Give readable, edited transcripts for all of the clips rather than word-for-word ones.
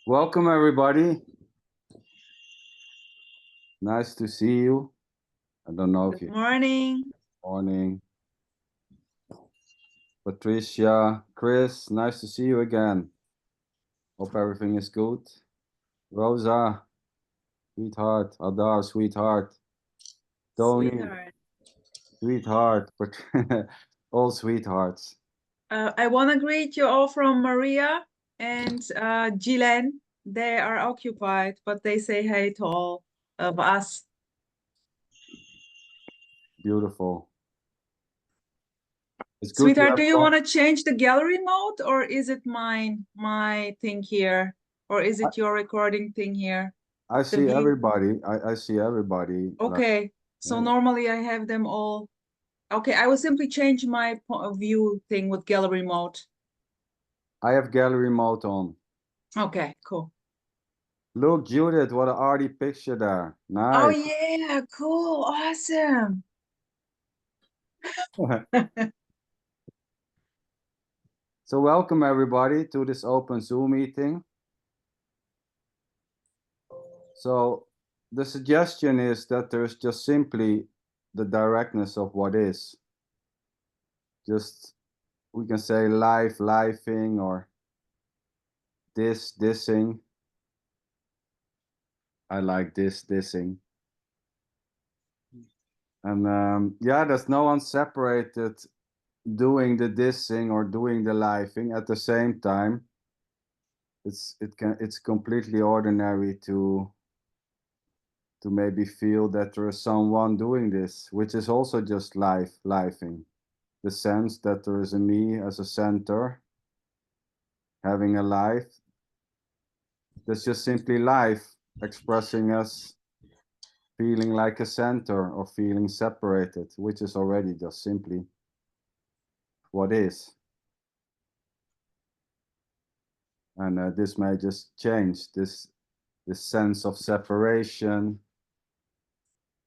Welcome, everybody. Nice to see you. I don't know if Good you morning. morning. Patricia, Chris, nice to see you again. Hope everything is good. Rosa, sweetheart. Adar, sweetheart. Tony, Sweetheart. sweetheart. All sweethearts. I want to greet you all from Maria and Gilan. They are occupied, but they say hey to all of us. Beautiful. It's good to Sweetheart, have do you fun. want to change the gallery mode, or is it my thing here, or is it your recording thing here? I The see view. everybody. I see everybody. Okay. So Yeah. normally I have them all. Okay, I will simply change my view thing with gallery mode. I have gallery mode on. Okay, cool. Look, Judith, what an arty picture there. Oh Nice. yeah, cool, awesome. So welcome everybody to this open Zoom meeting. So the suggestion is that there's just simply the directness of what is. Just, we can say life, lifing, or dissing. I like dissing. And yeah, there's no one separated doing the dissing or doing the lifing at the same time. It's completely ordinary to maybe feel that there is someone doing this, which is also just lifing. The sense that there is a me as a center, having a life. That's just simply life expressing us feeling like a center or feeling separated, which is already just simply what is. And this may just change this sense of separation,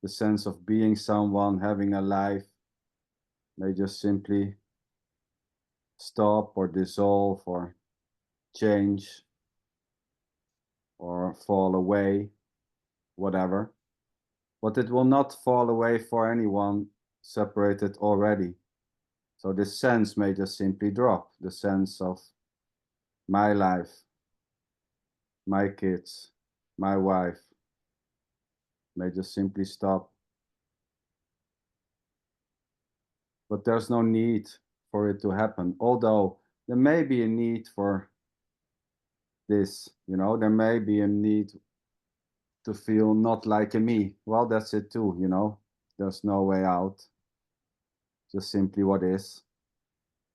the sense of being someone, having a life, may just simply stop or dissolve or change or fall away, whatever. But it will not fall away for anyone separated already. So this sense may just simply drop, the sense of my life, my kids, my wife, may just simply stop. But there's no need for it to happen, although there may be a need for this, there may be a need to feel not like a me. Well, that's it too, there's no way out, just simply what is.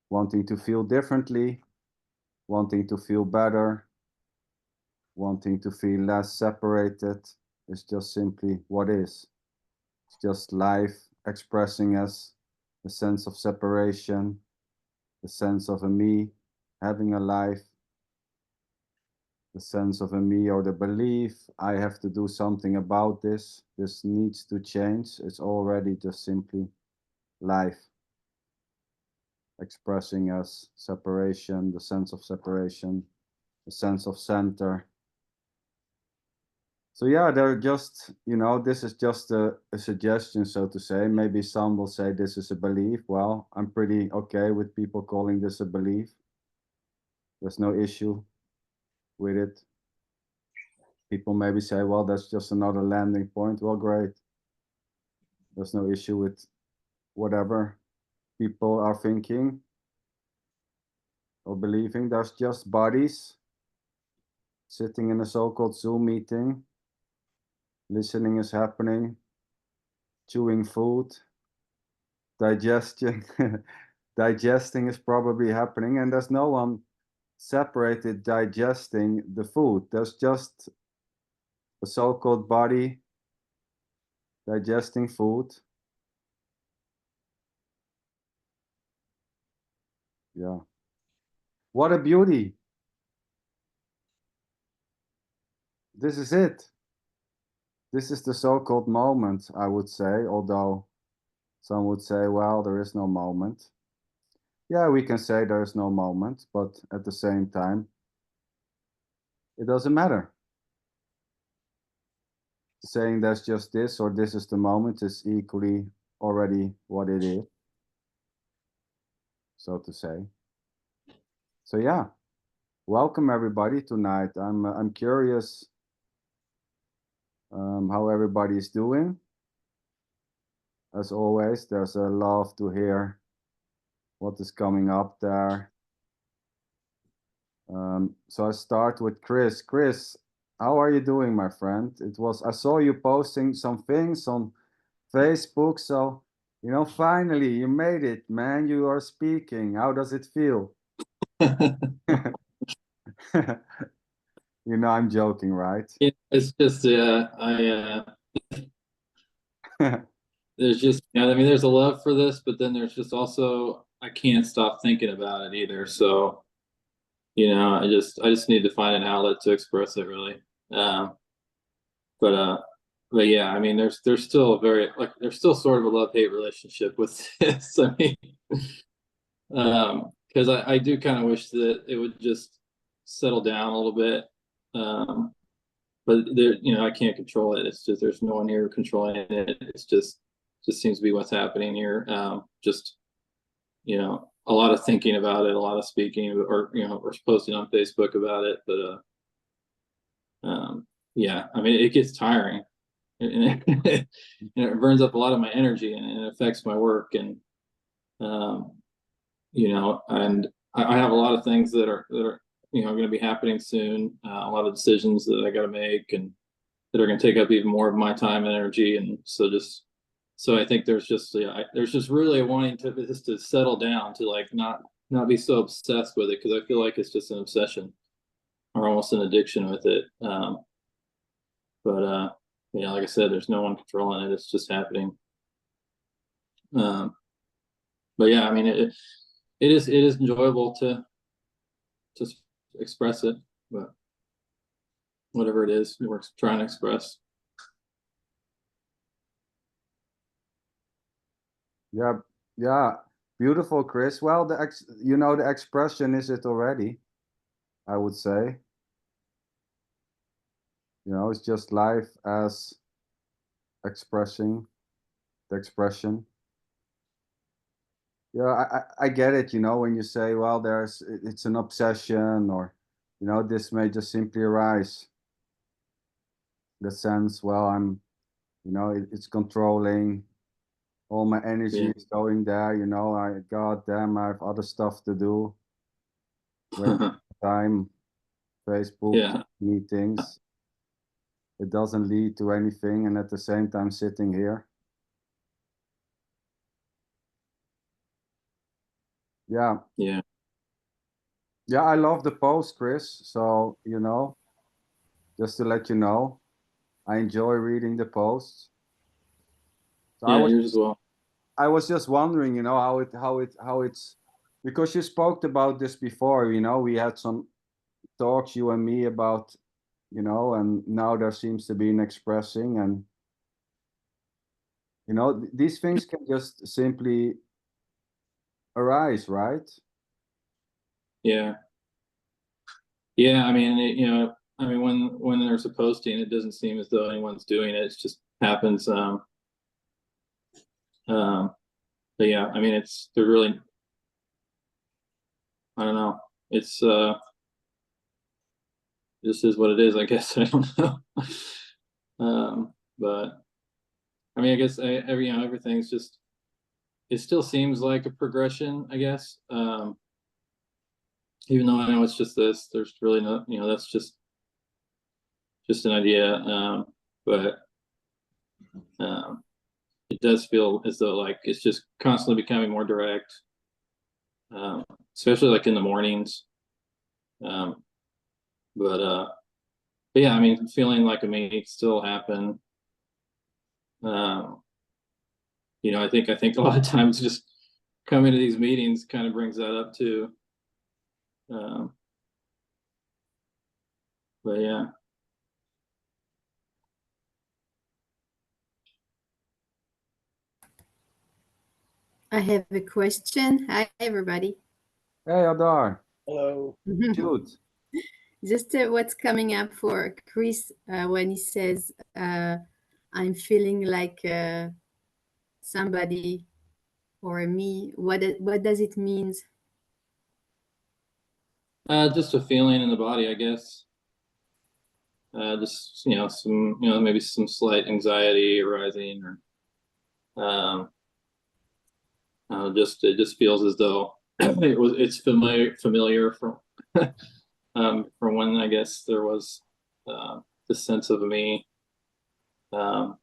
Wanting to feel differently, wanting to feel better, wanting to feel less separated is just simply what is. It's just life expressing us, a sense of separation, a sense of a me having a life, the sense of a me or the belief I have to do something about this needs to change. It's already just simply life expressing us separation, the sense of separation, the sense of center. So yeah, they're just, this is just a suggestion, so to say. Maybe some will say this is a belief. Well, I'm pretty okay with people calling this a belief. There's no issue with it. People maybe say, well, that's just another landing point. Well, great. There's no issue with whatever people are thinking or believing. There's just bodies sitting in a so-called Zoom meeting. Listening is happening. Chewing food. Digestion. Digesting is probably happening, and there's no one separated digesting the food. There's just a so-called body digesting food. Yeah. What a beauty. This is it. This is the so-called moment, I would say, although some would say, well, there is no moment. Yeah, we can say there is no moment, but at the same time, it doesn't matter. Saying there's just this or this is the moment is equally already what it is, so to say. So yeah, welcome everybody tonight. I'm curious how everybody is doing. As always, there's a love to hear what is coming up there. So I start with Chris. Chris, how are you doing, my friend? I saw you posting some things on Facebook, so you know, finally you made it, man. You are speaking. How does it feel? You know, I'm joking, right? Yeah, it's just there's just I mean there's a love for this, but then there's just also I can't stop thinking about it either. So I just need to find an outlet to express it really. Um, but yeah, I mean there's still there's still sort of a love-hate relationship with this. I mean, because I do kind of wish that it would just settle down a little bit. But there, I can't control it. It's just there's no one here controlling it. It's just seems to be what's happening here. Just a lot of thinking about it, a lot of speaking, or or posting on Facebook about it. But yeah, I mean, it gets tiring, and it burns up a lot of my energy, and it affects my work, and and I have a lot of things that are going to be happening soon. A lot of decisions that I got to make, and that are going to take up even more of my time and energy. And so I think there's just really wanting to just to settle down, to like not be so obsessed with it, because I feel like it's just an obsession or almost an addiction with it. But like I said, there's no one controlling it. It's just happening. But yeah, I mean, it is enjoyable to just express it, but whatever it is, we're trying to express. Yeah, beautiful, Chris. Well, the expression is it already, I would say. It's just life as expressing the expression. Yeah, I get it, when you say, well, it's an obsession, or, this may just simply arise. The sense, well, it's controlling, all my energy is going there, God damn, I have other stuff to do. Time, Facebook, meetings. It doesn't lead to anything, and at the same time sitting here. Yeah, I love the post, Chris. So just to let you know, I enjoy reading the posts. So Yours as well. I was just wondering, how it's, because you spoke about this before. We had some talks, you and me, about, and now there seems to be an expressing, and these things can just simply arise, right? Yeah. I mean, I mean, when there's a posting, it doesn't seem as though anyone's doing it. It just happens. But yeah, I mean, they're really, I don't know. It's this is what it is, I guess. I don't know. But I mean, I guess everything's just, it still seems like a progression, I guess. Even though I know it's just this, there's really no, that's just an idea. But it does feel as though like it's just constantly becoming more direct, especially like in the mornings. But yeah, I mean, feeling like it may still happen. I think a lot of times just coming to these meetings kind of brings that up too. But yeah. I have a question. Hi, everybody. Hey, Adar. Hello. Shoot. Just what's coming up for Chris when he says, I'm feeling like somebody or me. What does it mean? Just a feeling in the body, I guess. Just some maybe some slight anxiety arising, or it just feels as though it's familiar from from when I guess there was the sense of me, but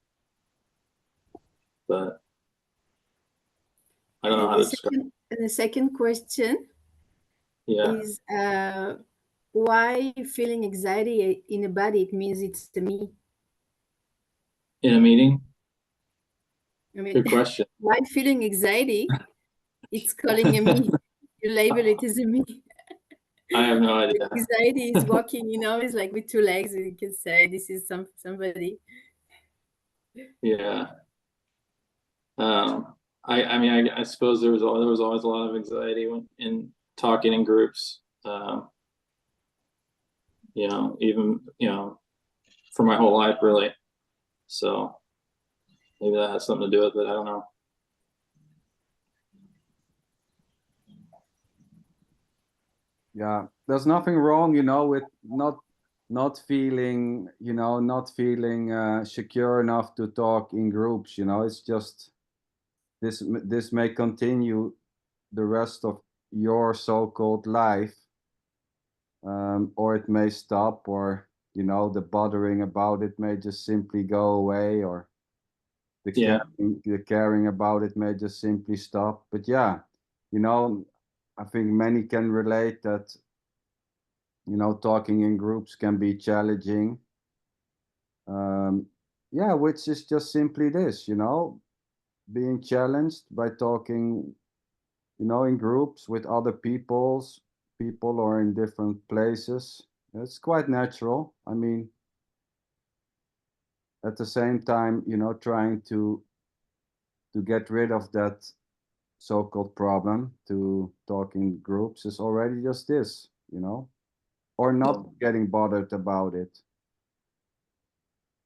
I don't know how to describe. The second question is why feeling anxiety in a body? It means it's the me. In a meeting? I mean, good question. Why feeling anxiety? It's calling a me. You label it as a me. I have no idea. Anxiety is walking, it's like with two legs. You can say this is somebody. Yeah. I mean, I suppose there was always a lot of anxiety in talking in groups. Even for my whole life, really. So maybe that has something to do with it. I don't know. Yeah, there's nothing wrong, with not feeling, secure enough to talk in groups. It's just this may continue the rest of your so-called life, or it may stop, or the bothering about it may just simply go away, or the caring about it may just simply stop. But yeah, I think many can relate that talking in groups can be challenging. Yeah, which is just simply this, being challenged by talking in groups with other people or in different places. It's quite natural. I mean, at the same time, trying to get rid of that so-called problem to talk in groups is already just this, or not getting bothered about it.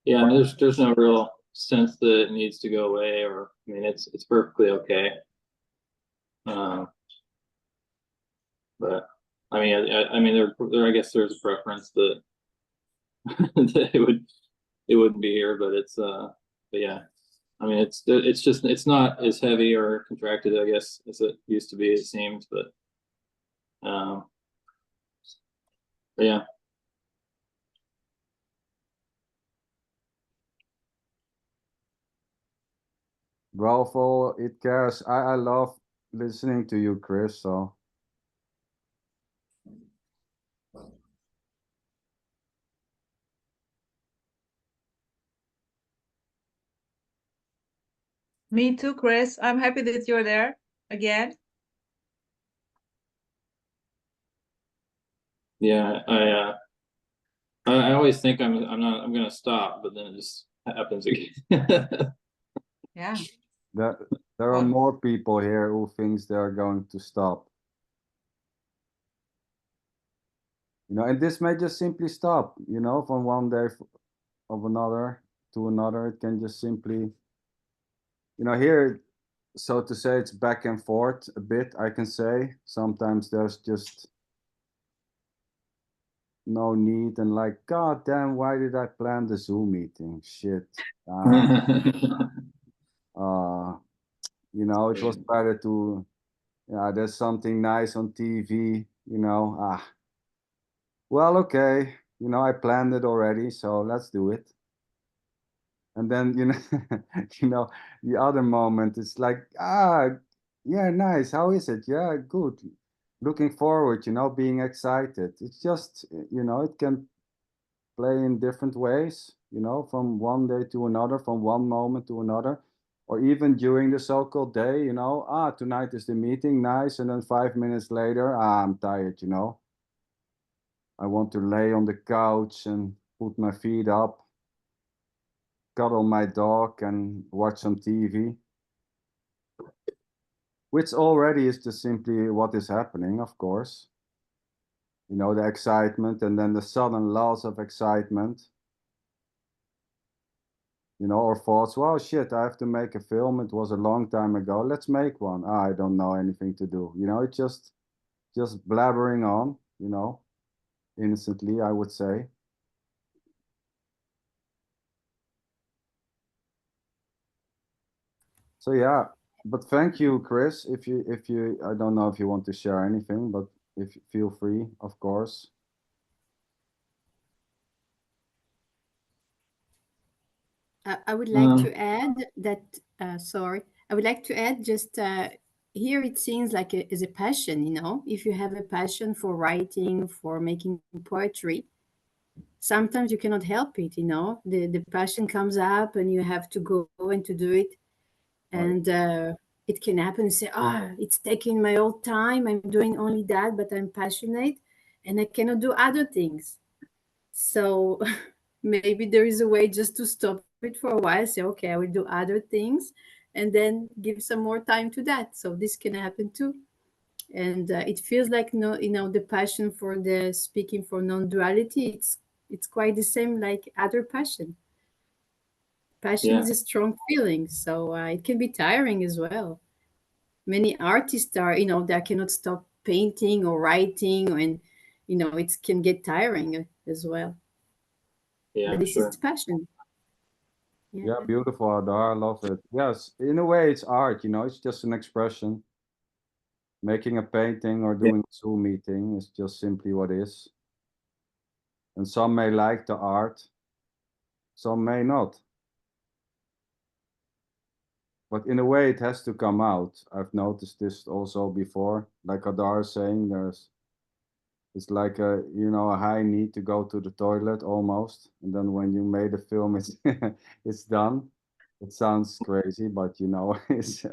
Yeah, there's no real sense that it needs to go away, or I mean, it's perfectly okay. But I mean, I mean, there I guess there's a preference that that it wouldn't be here, but yeah. I mean, it's not as heavy or contracted, I guess, as it used to be, it seems, but yeah. Well, for it cares. I love listening to you, Chris. So Me too, Chris. I'm happy that you're there again. Yeah, I always think I'm gonna stop, but then it just happens again. Yeah. there are more people here who thinks they're going to stop. And this may just simply stop, from one day of another to another. It can just simply, here, so to say, it's back and forth a bit, I can say. Sometimes there's just no need, and like, God damn, why did I plan the Zoom meeting? Shit. It was better to, there's something nice on TV, well, okay, I planned it already, so let's do it. And then, the other moment is like, yeah, nice. How is it? Yeah, good. Looking forward, being excited. It's just, it can play in different ways, from one day to another, from one moment to another, or even during the so-called day, tonight is the meeting, nice. And then 5 minutes later, I'm tired, I want to lay on the couch and put my feet up, cuddle my dog and watch some TV, which already is just simply what is happening, of course. you know, the excitement, and then the sudden loss of excitement, you know, or thoughts, well, shit, I have to make a film, it was a long time ago, let's make one. I don't know anything to do, you know, it's just blabbering on, you know, innocently, I would say. So yeah, but thank you, Chris. If you, I don't know if you want to share anything, but if feel free, of course. I would like to add that, sorry, I would like to add just here it seems like is a passion, you know, if you have a passion for writing, for making poetry, sometimes you cannot help it, you know, the passion comes up and you have to go and to do it. And it can happen and say, it's taking my whole time, I'm doing only that, but I'm passionate and I cannot do other things. So maybe there is a way just to stop it for a while, say, okay, I will do other things, and then give some more time to that. So this can happen too. And it feels like, no, you know, the passion for the speaking for non-duality, it's quite the same like other passion. Passion is a strong feeling, so it can be tiring as well. Many artists are, you know, they cannot stop painting or writing, and you know, it can get tiring as well. Yeah, But this sure. is passion. Yeah, beautiful, Adar. I love it. Yes, in a way, it's art. You know, it's just an expression. Making a painting or doing a Zoom meeting is just simply what is. And some may like the art, some may not. But in a way, it has to come out. I've noticed this also before. Like Adar is saying, it's like a, you know, a high need to go to the toilet almost. And then when you made a film, it's it's done. It sounds crazy, but you know, it's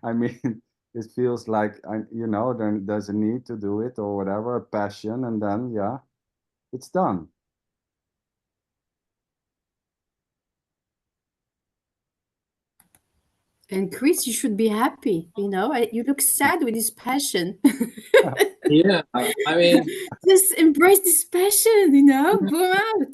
I mean, it feels like, you know, then there's a need to do it or whatever, a passion, and then yeah, it's done. And Chris, you should be happy. You know, you look sad with this passion. Yeah, I mean, just embrace this passion. You know, boom out.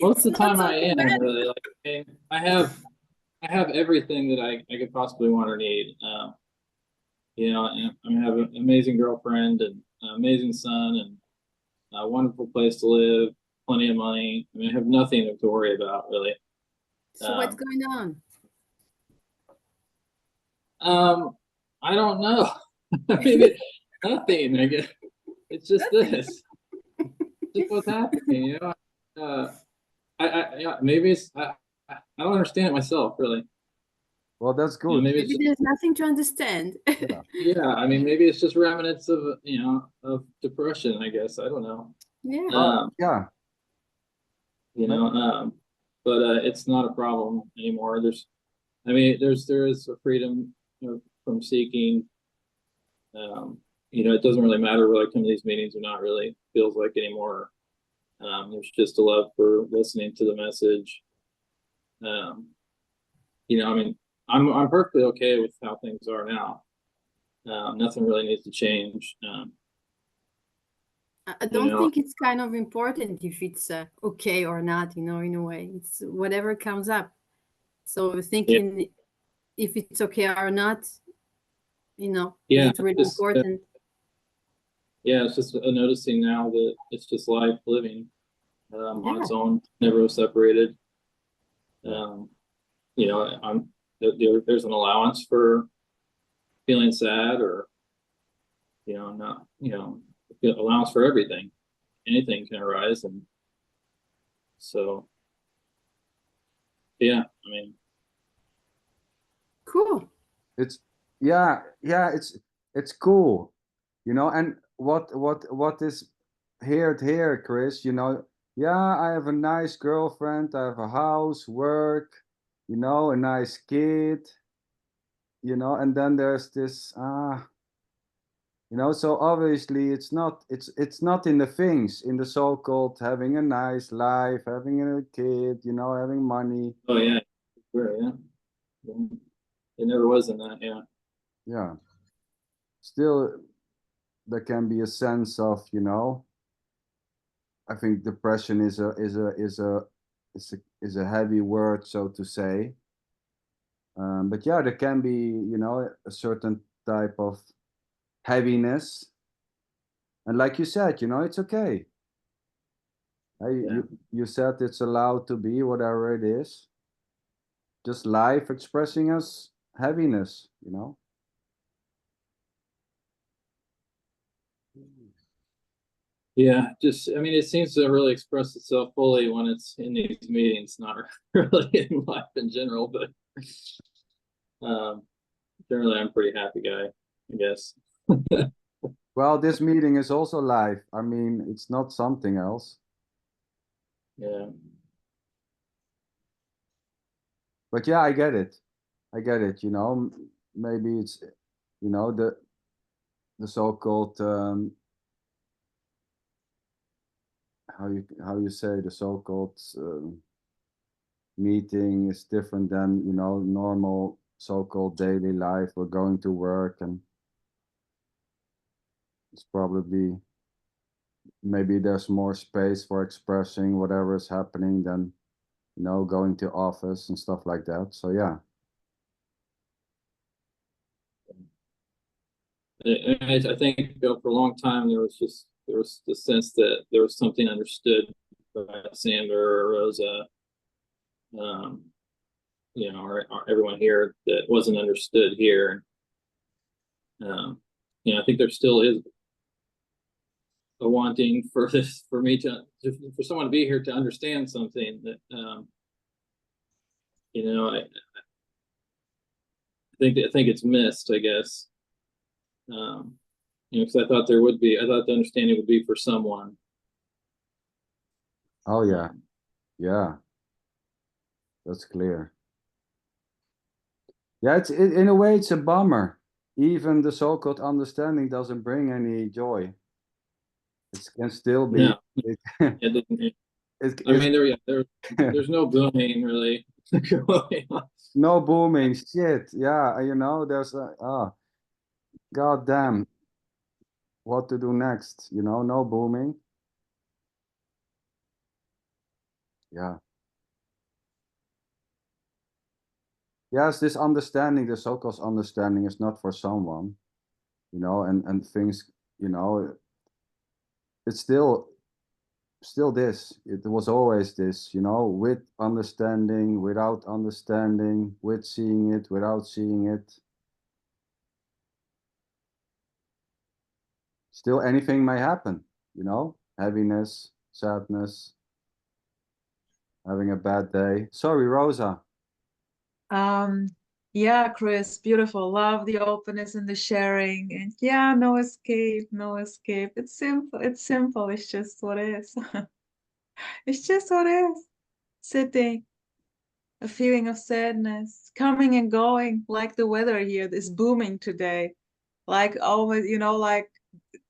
most of the time I am really like, I have everything that I could possibly want or need. You know, and I have an amazing girlfriend and an amazing son and a wonderful place to live, plenty of money. I mean, I have nothing to worry about really. So what's going on? I don't know. I mean, nothing. I guess it's just this. Just what's happening, you know. Yeah, maybe it's I don't understand it myself really. Well, that's good. You know, maybe there's nothing to understand. Yeah, I mean, maybe it's just remnants of, you know, of depression, I guess. I don't know. Yeah. Yeah. You know, but it's not a problem anymore. I mean, there is a freedom, you know, from seeking. You know, it doesn't really matter whether I come to these meetings or not. Really feels like anymore. There's just a love for listening to the message. You know, I mean, I'm perfectly okay with how things are now. Nothing really needs to change. I don't think it's kind of important if it's okay or not, you know, in a way. It's whatever comes up. So thinking if it's okay or not, you know, is it really important? Yeah, it's just noticing now that it's just life living on its own, never separated. You know, there's an allowance for feeling sad or, you know, not, you know, allowance for everything. Anything can arise, and so yeah, I mean, cool. It's it's cool, you know. And what is here, Chris, you know, yeah, I have a nice girlfriend, I have a house, work, you know, a nice kid, you know, and then there's this you know, so obviously it's not in the things, in the so-called having a nice life, having a kid, you know, having money. Oh yeah, sure, yeah. It never was in that, yeah. Yeah. Still, there can be a sense of, you know, I think depression is a heavy word, so to say. But yeah, there can be, you know, a certain type of heaviness. And like you said, you know, it's okay. Yeah. You said it's allowed to be whatever it is. Just life expressing us heaviness, you know. Yeah, just, I mean, it seems to really express itself fully when it's in these meetings, not really in life in general, but generally I'm a pretty happy guy, I guess. Well, this meeting is also live. I mean, it's not something else. Yeah. But yeah, I get it. I get it, you know. Maybe it's, you know, the so-called how you say, the so-called meeting is different than, you know, normal so-called daily life or going to work, and it's probably, maybe there's more space for expressing whatever is happening than, you know, going to office and stuff like that. So yeah. I think, you know, for a long time there was the sense that there was something understood by Sander or Rosa, you know, or everyone here that wasn't understood here. You know, I think there still is a wanting for this, for me for someone to be here to understand something that, you know, I think it's missed, I guess. You know, because I thought the understanding would be for someone. Oh yeah. Yeah, that's clear. Yeah, in a way it's a bummer. Even the so-called understanding doesn't bring any joy. It can still be. No, it didn't. I mean, there's no booming really going on. No booming shit. Yeah, you know, there's god damn, what to do next, you know, no booming. Yeah. Yes, this understanding, the so-called understanding, is not for someone, you know, and things, you know, it's still this. It was always this, you know, with understanding, without understanding, with seeing it, without seeing it. Still anything may happen, you know, heaviness, sadness, having a bad day. Sorry, Rosa. Yeah, Chris, beautiful. Love the openness and the sharing. And yeah, no escape, no escape. It's simple. It's simple. It's just what is. It's just what is. Sitting, a feeling of sadness, coming and going, like the weather here is booming today. Like always, you know, like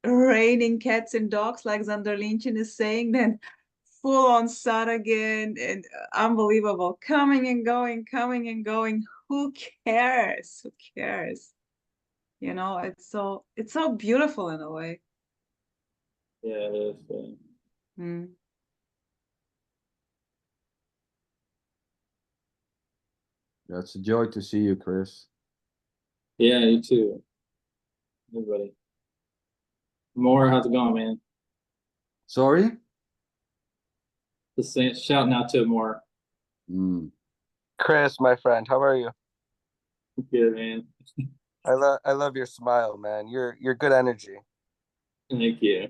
raining cats and dogs, like Sander is saying, then full on sun again, and unbelievable. Coming and going, coming and going. Who cares? Who cares? You know, it's so beautiful in a way. Yeah, it is. Mm. Yeah, it's a joy to see you, Chris. Yeah, you too. Everybody. More, how's it going, man? Sorry? Just saying, shouting out to more. Chris, my friend, how are you? Good, man. I love your smile, man. You're good energy. Thank you.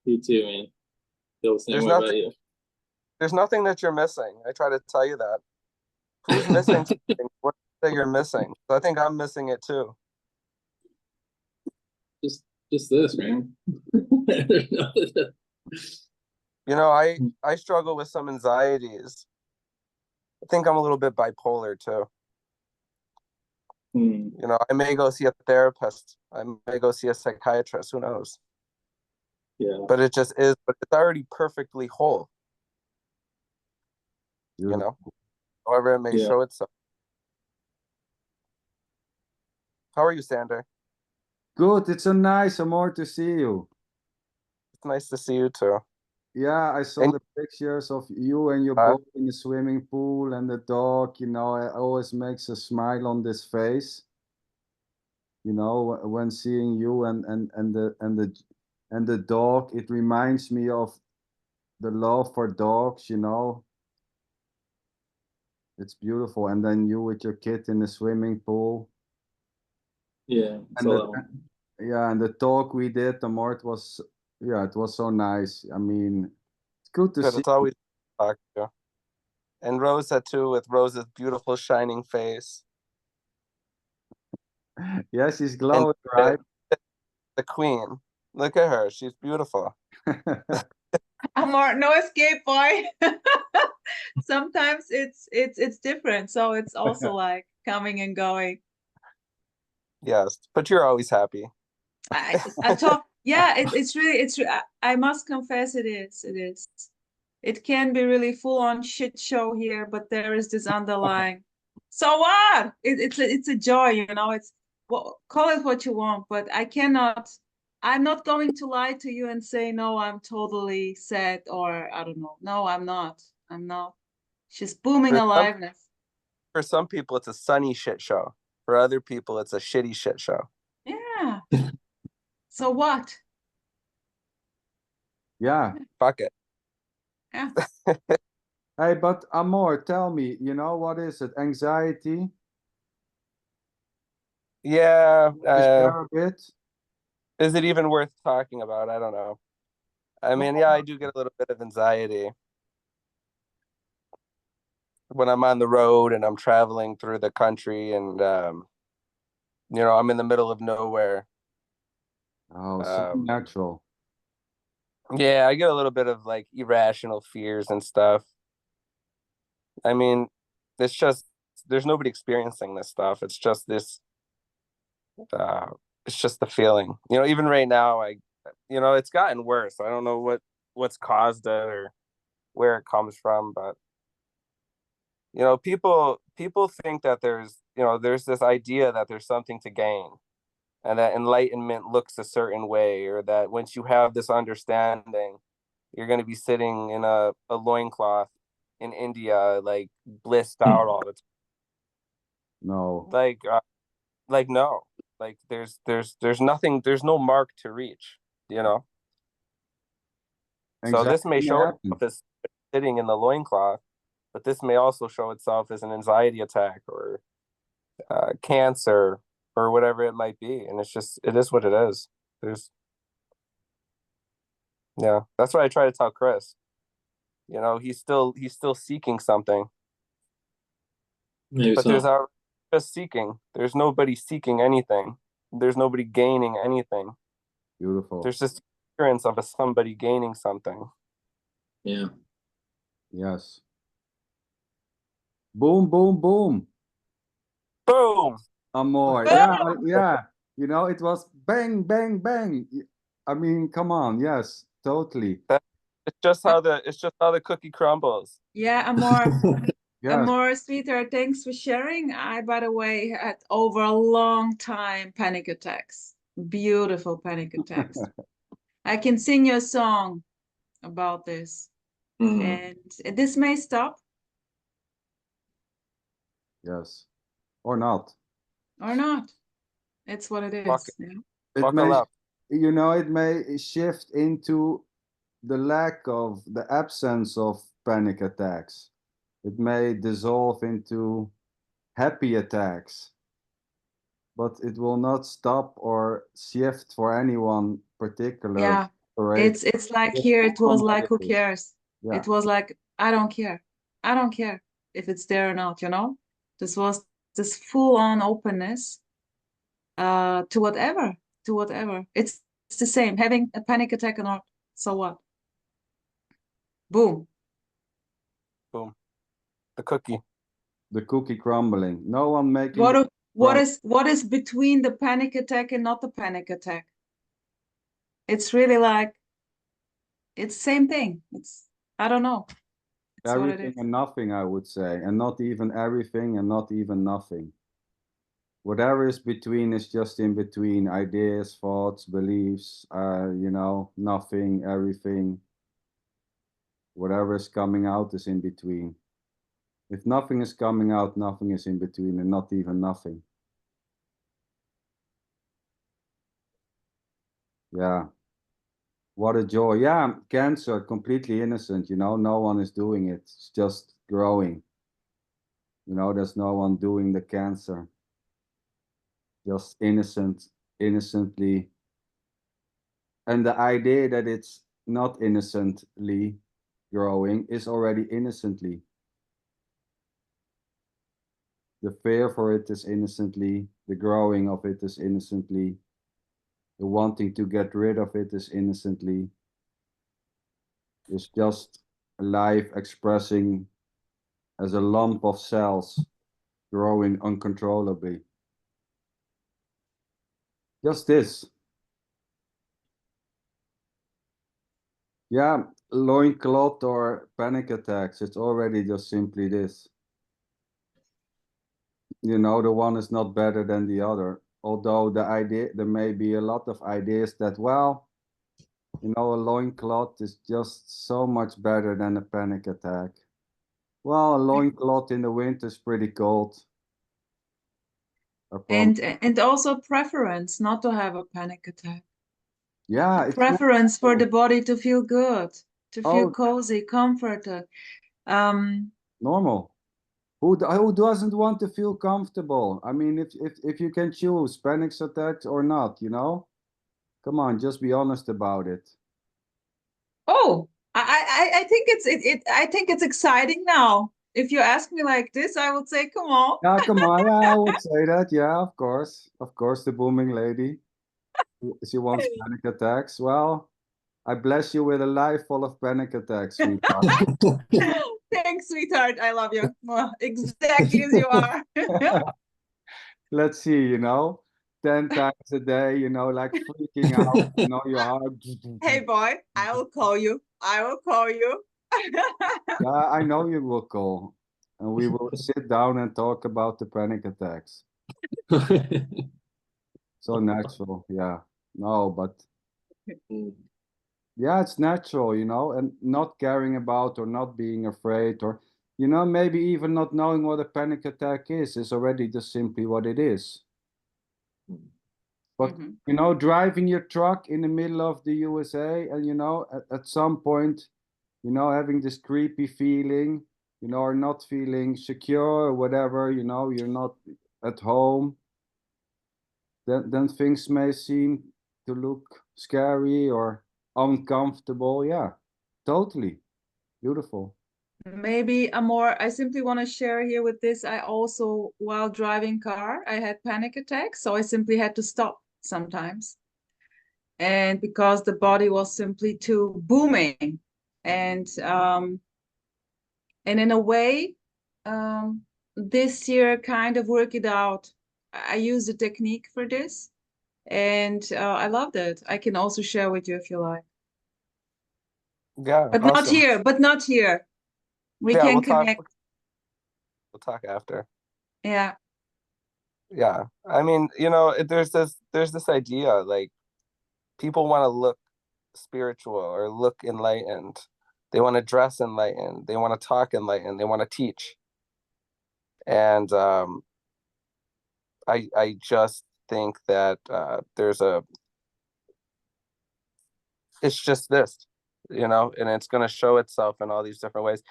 You too, man. Feel the same way about you. There's nothing that you're missing. I try to tell you that. Who's missing something? What that you're missing? So I think I'm missing it too. Just this, man. There's nothing to... You know, I struggle with some anxieties. I think I'm a little bit bipolar too. You know, I may go see a therapist. I may go see a psychiatrist. Who knows? Yeah. But it just is. But it's already perfectly whole. You know, however it may show itself. How are you, Sander? Good. It's so nice, Amor, to see you. It's nice to see you too. Yeah, I saw And the pictures of you and your uh, boat in the swimming pool and the dog. You know, it always makes a smile on this face. You know, when seeing you and the dog, it reminds me of the love for dogs. You know, it's beautiful. And then you with your kid in the swimming pool. Yeah, I And saw that one. yeah, and the talk we did, the more it was, yeah, it was so nice. I mean, it's good to good. see. It's always talk to you. And Rosa too, with Rosa's beautiful shining face. Yeah, she's And glowing, right? the queen. Look at her. She's beautiful. Amor, no escape, boy. Sometimes it's different, so it's also like coming and going. Yes, but you're always happy. I talk. Yeah, it's really I must confess it is. It can be really full on shit show here, but there is this underlying. So what? It's a joy, you know. It's call it what you want, but I cannot. I'm not going to lie to you and say no. I'm totally sad or I don't know. No, I'm not. I'm not. She's booming For some, aliveness. for some people, it's a sunny shit show. For other people, it's a shitty shit show. Yeah. So what? Yeah. Fuck it. Yeah. Hey, but Amor, tell me, you know, what is it? Anxiety? Yeah. Can you share a bit? Is it even worth talking about? I don't know. I mean, yeah, I do get a little bit of anxiety when I'm on the road and I'm traveling through the country and I'm in the middle of nowhere. Oh, so natural. Yeah, I get a little bit of like irrational fears and stuff. I mean, it's just there's nobody experiencing this stuff. It's just this uh it's just the feeling. Even right now it's gotten worse. I don't know what's caused it or where it comes from, but people think that there's this idea that there's something to gain and that enlightenment looks a certain way, or that once you have this understanding, you're going to be sitting in a loincloth in India, like blissed out all the time. No. Like no, like there's nothing, there's no mark to reach. So this may Anxiety show happens. itself as sitting in the loincloth, but this may also show itself as an anxiety attack or cancer or whatever it might be. And it is what it is. That's what I try to tell Chris. He's still seeking something, Maybe but there's so. just seeking. There's nobody seeking anything. There's nobody gaining anything. Beautiful. There's just appearance of somebody gaining something. Yeah. Yes. Boom, boom, boom. Boom. Amor. Yeah, yeah. You know, it was bang, bang, bang. I mean, come on. Yes, totally. It's just how the cookie crumbles. Yeah, Amor. Yes. Amor, sweetheart, thanks for sharing. I, by the way, had over a long time panic attacks. Beautiful panic attacks. I can sing you a song about this. And this may stop Yes. Or not. or not. It's what it Fuck is. Yeah. It Buckle may, up. you know, it may shift into the the absence of panic attacks. It may dissolve into happy attacks, but it will not stop or shift for anyone particular. Yeah. Right? It's like Just here it was like, who normally. cares? Yeah. It was like, I don't care. I don't care if it's there or not, you know? This was this full-on openness to whatever, to whatever. It's the same, having a panic attack or not. So what? Boom. Boom. The cookie. The cookie crumbling. No one making What is between the panic attack and not the panic attack? It's really like it's same thing. It's I don't know. It's what it everything is. and nothing, I would say, and not even everything and not even nothing. Whatever is between is just in between. Ideas, thoughts, beliefs, you know, nothing, everything. Whatever is coming out is in between. If nothing is coming out, nothing is in between, and not even nothing. Yeah. What a joy. Yeah, cancer, completely innocent, you know, no one is doing it. It's just growing. You know, there's no one doing the cancer. Just innocently. And the idea that it's not innocently growing is already innocently. The fear for it is innocently. The growing of it is innocently. The wanting to get rid of it is innocently. It's just life expressing as a lump of cells growing uncontrollably. Just this. Yeah, loincloth or panic attacks, it's already just simply this. You know, the one is not better than the other. Although the idea, there may be a lot of ideas that, well, you know, a loincloth is just so much better than a panic attack. Well, a loincloth in the winter is pretty cold. And also preference not to have a panic attack. Yeah, it's preference for the body to feel good, to feel Oh. cozy, comforted. Normal. Who doesn't want to feel comfortable? I mean, if you can choose panic attacks or not, you know, come on, just be honest about it. Oh, I think I think it's exciting now. If you ask me like this, I would say, come on. Yeah, come on. Yeah, I would say that. Yeah, of course. Of course, the booming lady. She wants panic attacks. Well, I bless you with a life full of panic attacks, sweetheart. Thanks, sweetheart. I love you. Well, exactly as you are. Let's see, you know, 10 times a day, you know, like freaking out, you know, your heart. Hey, boy, I will call you. I will call you. Yeah, I know you will call. And we will sit down and talk about the panic attacks. So natural, yeah. No, but yeah, it's natural, you know, and not caring about or not being afraid or, you know, maybe even not knowing what a panic attack is already just simply what it is. But, you know, driving your truck in the middle of the USA and, you know, at some point, you know, having this creepy feeling, you know, or not feeling secure or whatever, you know, you're not at home, then things may seem to look scary or uncomfortable. Yeah, totally. Beautiful. Maybe I simply want to share here with this. I also, while driving car, I had panic attacks. So I simply had to stop sometimes. And because the body was simply too booming. And in a way, this year kind of worked it out. I used a technique for this. And I loved it. I can also share with you if you like. Yeah, But awesome. not here, but not here. We Yeah, can we'll connect. We'll talk after. Yeah. Yeah, I mean, you know, there's this idea like people want to look spiritual or look enlightened. They want to dress enlightened. They want to talk enlightened. They want to teach. And I just think that it's just this, you know, and it's going to show itself in all these different ways.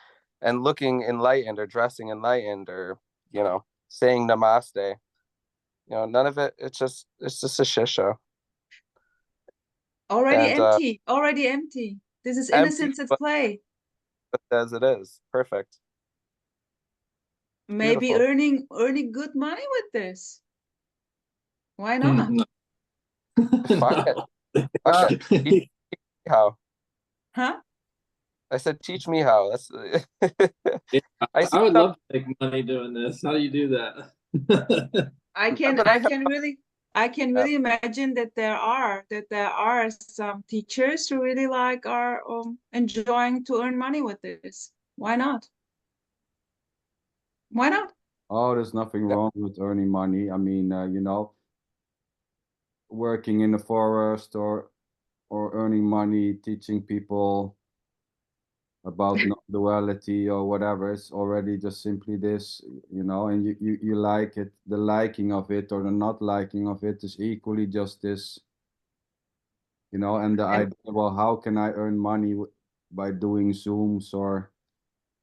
And looking enlightened or dressing enlightened or, you know, saying namaste, you know, none of it, it's just a shit show. Already And, empty. Already empty. This is innocence at play. As it is. Perfect. Maybe Beautiful. earning good money with this. Why not? Fuck it. Fuck it. Teach me how. Huh? I said, teach me how. That's. Yeah, I would love to make money doing this. How do you do that? I can really imagine that there are some teachers who really like are enjoying to earn money with this. Why not? Why not? Oh, there's nothing Yeah. wrong with earning money. I mean, you know, working in the forest or earning money, teaching people about duality or whatever. It's already just simply this, you know, and you like it. The liking of it or the not liking of it is equally just this, you know, and the And idea, well, how can I earn money by doing Zooms or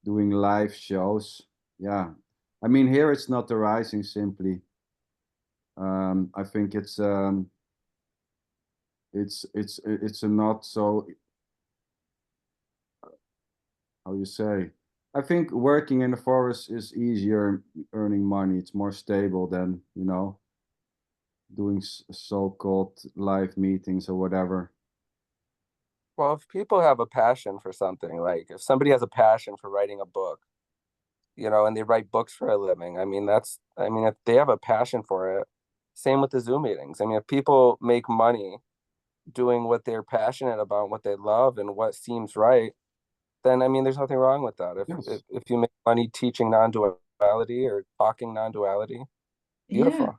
doing live shows? Yeah. I mean, here it's not arising simply. I think it's a not so, how you say, I think working in the forest is easier earning money. It's more stable than, you know, doing so-called live meetings or whatever. Well, if people have a passion for something, like if somebody has a passion for writing a book, you know, and they write books for a living, I mean, if they have a passion for it, same with the Zoom meetings. I mean, if people make money doing what they're passionate about, what they love, and what seems right, then I mean, there's nothing wrong with that. Yes. If you make money teaching non-duality or talking non-duality, yeah, beautiful.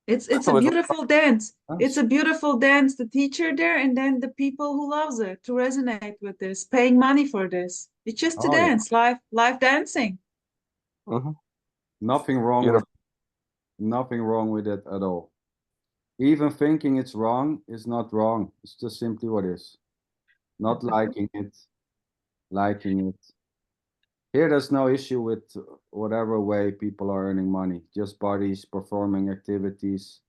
it's a With- beautiful dance. It's Yes. a beautiful dance, the teacher there, and then the people who loves it to resonate with this, paying money for this. It's just a Oh yeah. dance, live dancing. Mhm. Nothing wrong with Beautiful. nothing wrong with it at all. Even thinking it's wrong is not wrong. It's just simply what is. Not liking it, liking it. Here, there's no issue with whatever way people are earning money. Just bodies performing activities,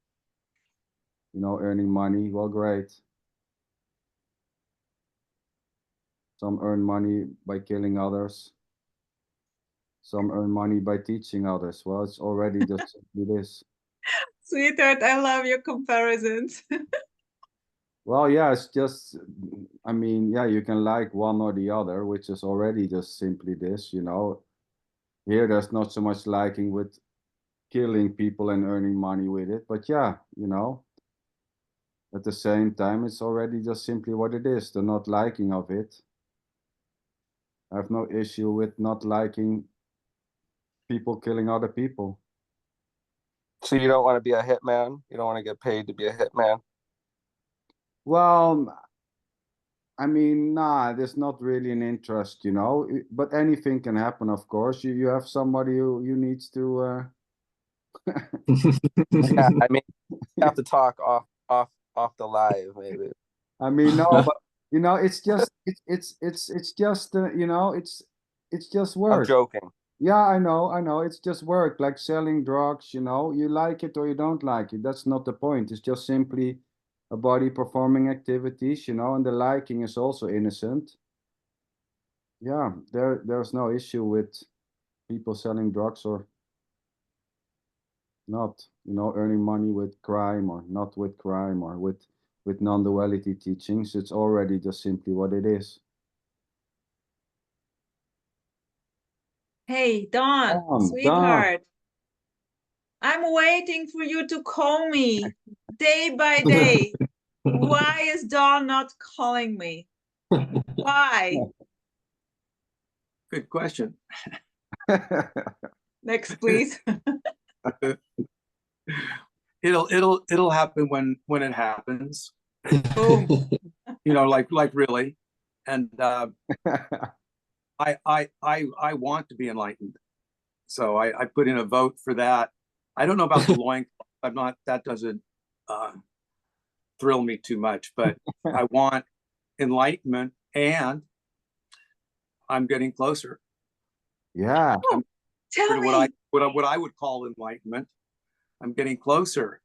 you know, earning money. Well, great. Some earn money by killing others. Some earn money by teaching others. Well, it's already just simply this. Sweetheart, I love your comparisons. Well, yeah, it's just, I mean, yeah, you can like one or the other, which is already just simply this, you know. Here, there's not so much liking with killing people and earning money with it, but yeah, you know, at the same time, it's already just simply what it is, the not liking of it. I have no issue with not liking people killing other people. So you don't want to be a hitman? You don't want to get paid to be a hitman? Well, I mean, nah, there's not really an interest, you know, but anything can happen, of course. You have somebody who you needs to, Yeah, I mean, you have to talk off the live, maybe. I mean, no, but you know, it's just, it's just, you know, it's just I'm work. joking. Yeah, I know. It's just work, like selling drugs, you know. You like it or you don't like it. That's not the point. It's just simply a body performing activities, you know, and the liking is also innocent. Yeah, there's no issue with people selling drugs or not, you know, earning money with crime or not with crime or with non-duality teachings. It's already just simply what it is. Hey, Dawn, Done. sweetheart, I'm waiting for you to call me day by day. Why is Dawn not calling me? Why? Good question. Next, please. It'll happen when it happens. Boom. You know, like really. And I want to be enlightened. So I put in a vote for that. I don't know about the loin. I'm not, that doesn't thrill me too much, but I want enlightenment, and I'm getting closer. Yeah. Oh, tell To me. what I would call enlightenment. I'm getting closer.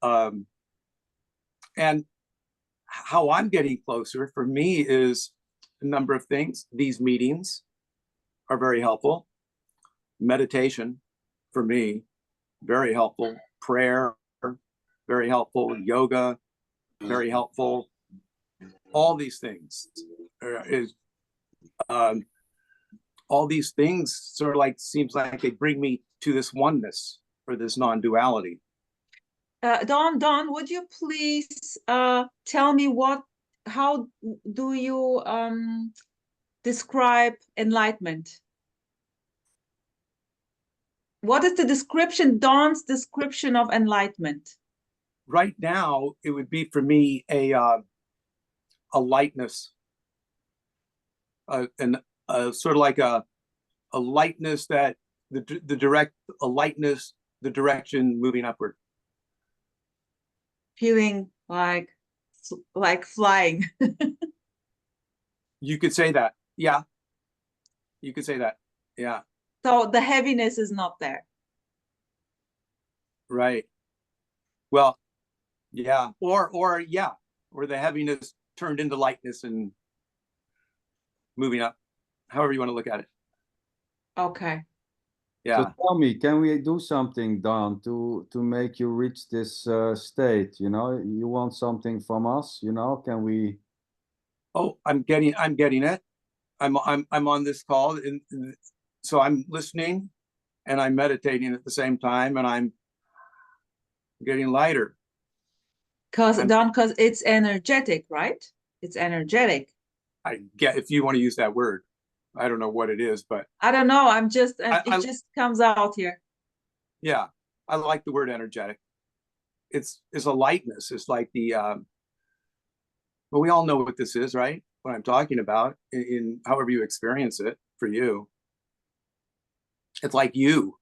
And how I'm getting closer for me is a number of things. These meetings are very helpful. Meditation for me, very helpful. Prayer, very helpful. Yoga, very helpful. All these things all these things sort of like seems like they bring me to this oneness or this non-duality. Dawn, would you please tell me how do you describe enlightenment? What is the description, Dawn's description of enlightenment? Right now, it would be for me a lightness, and sort of like a lightness that a lightness, the direction moving upward. Feeling like flying. You could say that. Yeah. You could say that. Yeah. So the heaviness is not there. Right. Well, yeah. Or yeah. Or the heaviness turned into lightness and moving up. However you want to look at it. Okay. Yeah. So tell me, can we do something, Don, to make you reach this state? You know, you want something from us, you know? Can we? Oh, I'm getting it. I'm on this call, and so I'm listening and I'm meditating at the same time, and I'm getting lighter. Because it's energetic, right? It's energetic. I get, if you want to use that word. I don't know what it is, but I don't know. I'm just it just comes out here. yeah, I like the word energetic. It's a lightness. It's like the well, we all know what this is, right? What I'm talking about in however you experience it for you. It's like you.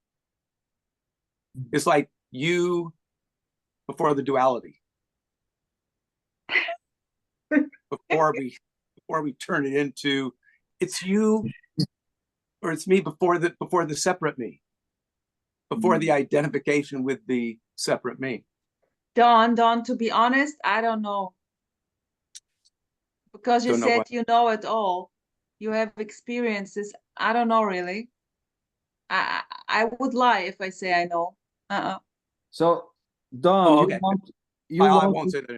It's like you before the duality. before we turn it into it's you or it's me before the separate me. Before the identification with the separate me. Dawn, to be honest, I don't know. Because you said you know it all. You have experiences. I don't know really. I would lie if I say I know. So, Don, okay. I won't say that.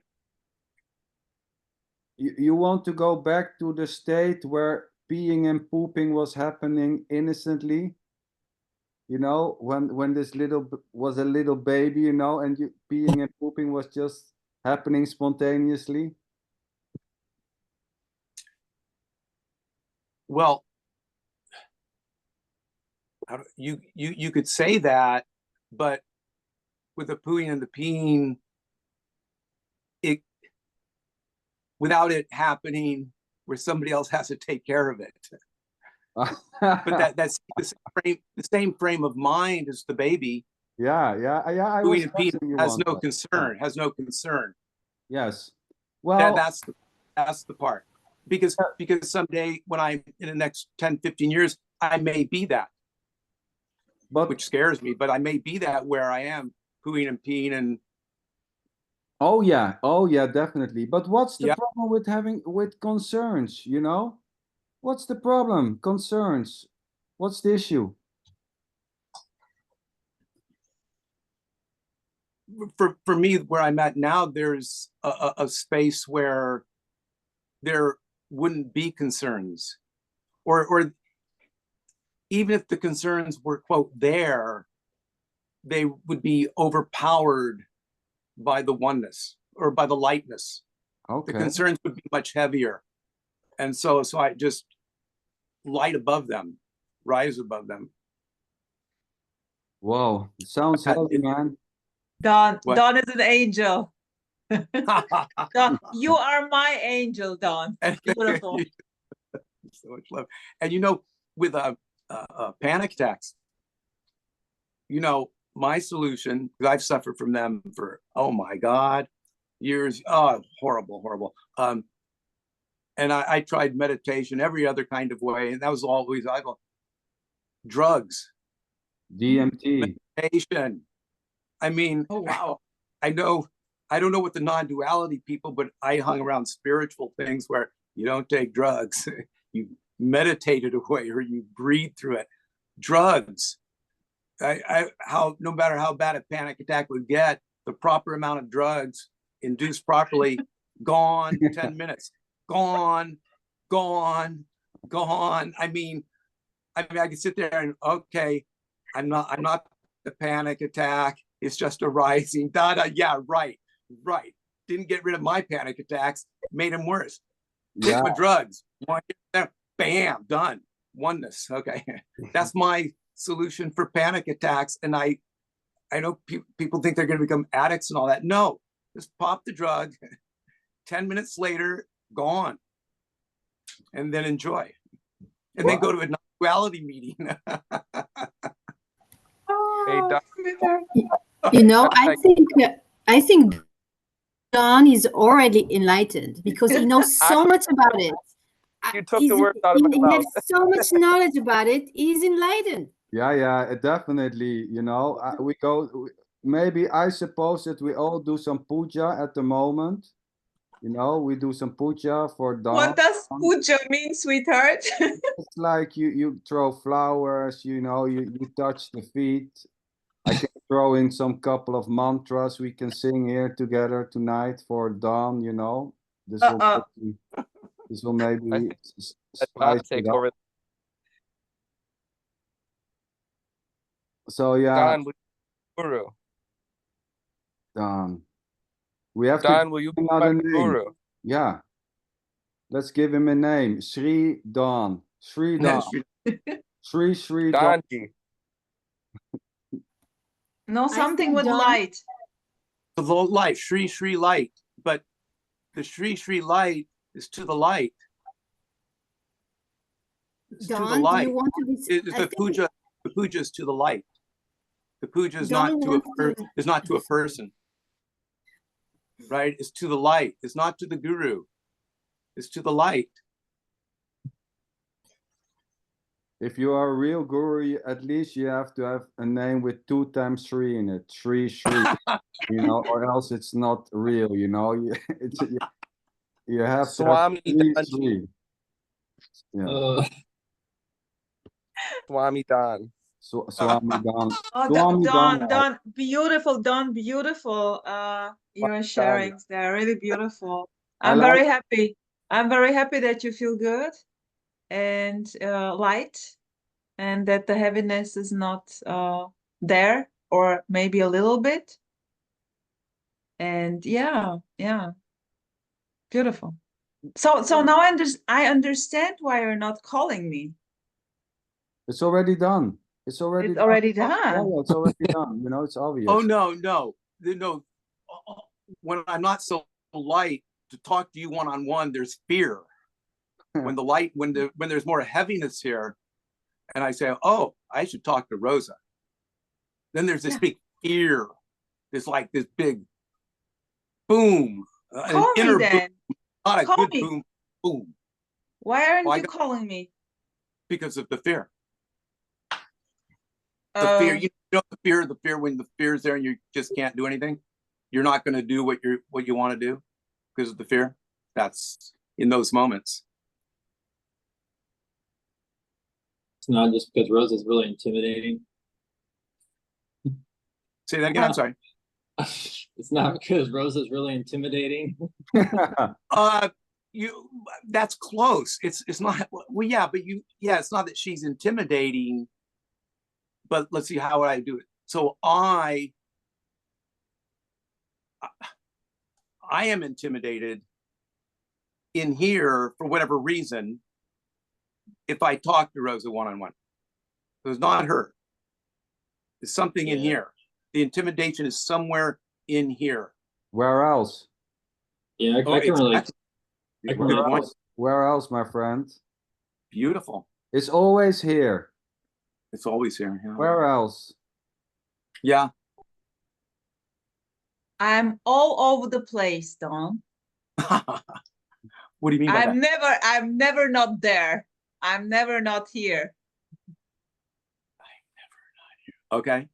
You want to go back to the state where peeing and pooping was happening innocently? You know, when this was a little baby, you know, and peeing and pooping was just happening spontaneously? Well, you could say that, but with the pooing and the peeing, without it happening where somebody else has to take care of it. But that's the same frame of mind as the baby. Yeah. Pooing and peeing has no concern. Has no concern. Yes. Well, that's the part. Because someday when I'm in the next 10, 15 years, I may be that. Which scares me, but I may be that where I am pooing and peeing and oh yeah, definitely. But what's the problem with concerns, you know? What's the problem? Concerns. What's the issue? For me, where I'm at now, there's a space where there wouldn't be concerns, or even if the concerns were quote there, they would be overpowered by the oneness or by the lightness. Okay. The concerns would be much heavier, and so I just light above them, rise above them. Whoa, it sounds heavy, man. Don is an angel. Don, you are my angel, Don. Beautiful. So much love. And you know, with panic attacks, you know, my solution, because I've suffered from them for, oh my God, years. Oh, horrible. And I tried meditation every other kind of way, and that was always drugs, DMT, meditation. I mean, oh wow. I don't know what the non-duality people, but I hung around spiritual things where you don't take drugs, you meditate it away, or you breathe through it. Drugs, no matter how bad a panic attack would get, the proper amount of drugs induced properly, gone 10 minutes, gone. I mean, I could sit there and okay, I'm not the panic attack. It's just a rising data. Yeah, right. Didn't get rid of my panic attacks, made them worse. Take my drugs. Bam, done. Oneness. Okay. That's my solution for panic attacks. And I know people think they're going to become addicts and all that. No, just pop the drug. 10 minutes later, gone. And then enjoy. And then go to a non-duality meeting. Oh, sweetheart. You know, I think Don is already enlightened because he knows so much about it. You took the words out of my He mouth. has so much knowledge about it. He's enlightened. Yeah, it definitely, we go, maybe I suppose that we all do some puja at the moment. We do some puja for Dawn. What does puja mean, sweetheart? It's like you throw flowers, you touch the feet. I can throw in some couple of mantras we can sing here together tonight for Dawn, This will maybe spice Take it up. over. So yeah, Don, Guru. Dawn. We have Don, to will you give be him my another name. guru? Yeah. Let's give him a name. Sri Dawn. Sri Dawn. Sri Dawn. Donji. No, something think with Dawn- light. The light, Sri light. But the Sri light is to the light. It's to the Don, do light. you want to be? The puja is to the light. The puja is Don not to is not to a person. Right? It's to the light. It's not to the guru. It's to the light. If you are a real guru, at least you have to have a name with 2 times 3 in it. Sri, or else it's not real, It's, you have Swami to have Donji. 3. Yeah. Swami Don. Swami Dawn. Oh, Swami Dawn. Don, beautiful, Don, beautiful. Your sharings, they're really beautiful. I'm very happy. I'm very happy that you feel good and light, and that the heaviness is not there, or maybe a little bit. And yeah, beautiful. So now I understand why you're not calling me. It's already done. It's already It's already done. done. Yeah, it's already done. It's obvious. Oh no. When I'm not so light to talk to you one-on-one, there's fear. When the light, when there's more heaviness here, and I say, oh, I should talk to Rosa. Then there's this big fear. There's like this big boom. Call me inner then. boom, not a Call good me. boom. Why aren't Well, you calling me? Because of the fear. The fear, the fear when the fear is there and you just can't do anything. You're not going to do what you want to do because of the fear. That's in those moments. It's not just because Rosa's really intimidating. Say that again. I'm sorry. It's not because Rosa's really intimidating. That's close. It's not. Well, yeah, but it's not that she's intimidating. But let's see, how would I do it? So I am intimidated in here for whatever reason if I talk to Rosa one-on-one. So it's not her. It's something in here. The intimidation is somewhere in here. Where else? Yeah, I can relate. I can relate. Where else, my friend? Beautiful. It's always here. It's always here. Yeah. Where else? Yeah. I'm all over the place, Don. What do you mean by that? I'm never not there. I'm never not here. Okay.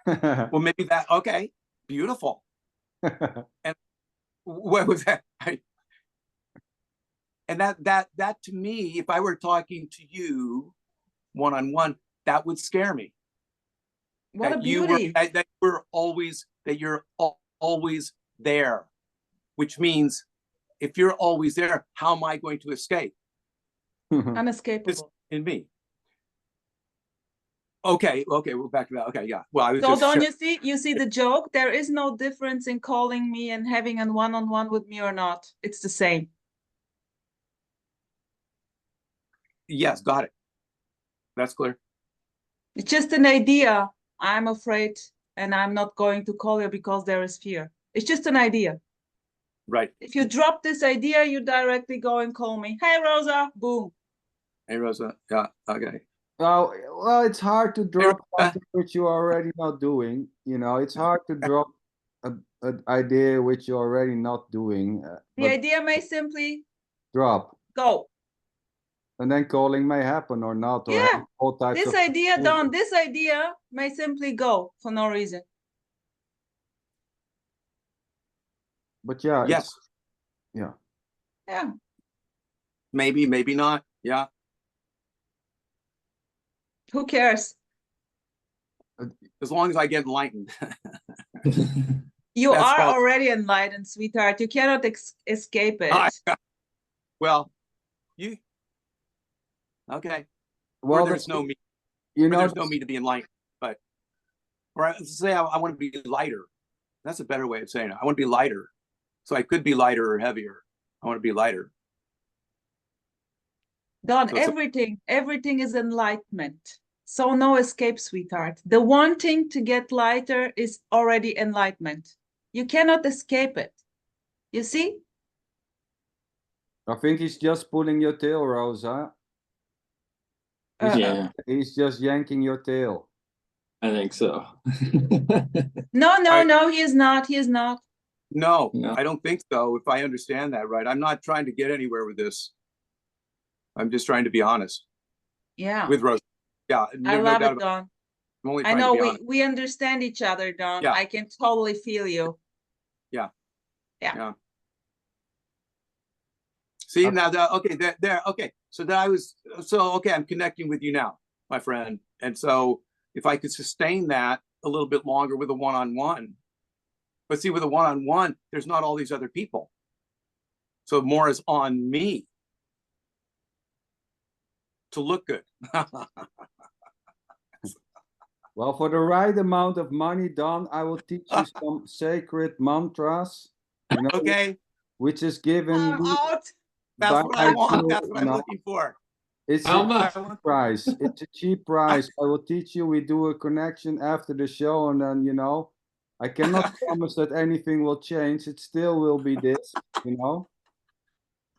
Well, maybe that. Okay. Beautiful. And what was that? And that to me, if I were talking to you one-on-one, that would scare me. What a beauty. That you're always there, which means if you're always there, how am I going to escape? Unescapable. It's in me. Okay, we're back to that. Okay, yeah. Well, I was So just Don, you see the joke? There is no difference in calling me and having a one-on-one with me or not. It's the same. Yes, got it. That's clear. It's just an idea. I'm afraid, and I'm not going to call you because there is fear. It's just an idea. Right. If you drop this idea, you directly go and call me. Hey, Rosa. Boom. Hey, Rosa. Yeah. Okay. Well, it's hard to drop something which you're already not doing. You know, it's hard to drop an idea which you're already not doing. The idea may simply drop. go. And then calling may happen or not, or Yeah. all types This of idea done. This idea may simply go for no reason. But yeah, Yes. Yeah. Yeah. Maybe, maybe not. Yeah. Who cares? As long as I get enlightened. You That's are all. already enlightened, sweetheart. You cannot escape it. Well, you. Okay. Well, there's no me. You know, there's no me to be enlightened. But, or say I want to be lighter. That's a better way of saying it. I want to be lighter. So I could be lighter or heavier. I want to be lighter. Don, So everything is enlightenment. So no escape, sweetheart. The wanting to get lighter is already enlightenment. You cannot escape it. You see? I think he's just pulling your tail, Rosa. Yeah, He's just yanking your tail. I think so. No, he is not. He is not. No, No. I don't think so. If I understand that right, I'm not trying to get anywhere with this. I'm just trying to be honest. Yeah. With Rosa. Yeah. I no love doubt it, Don. I'm only I trying know to be honest. we understand each other, Don. Yeah. I can totally feel you. Yeah. Yeah. Yeah. See now that okay, there okay. So okay, I'm connecting with you now, my friend. And so if I could sustain that a little bit longer with a one-on-one, but see, with a one-on-one, there's not all these other people. So more is on me to look good. Well, for the right amount of money, Don, I will teach you some sacred mantras. You know, Okay. Which is given I'm out. That's what I want. you, That's what I'm looking for. It's How a much? cheap price. It's a cheap price. I will teach you. We do a connection after the show, and then I cannot promise that anything will change. It still will be this.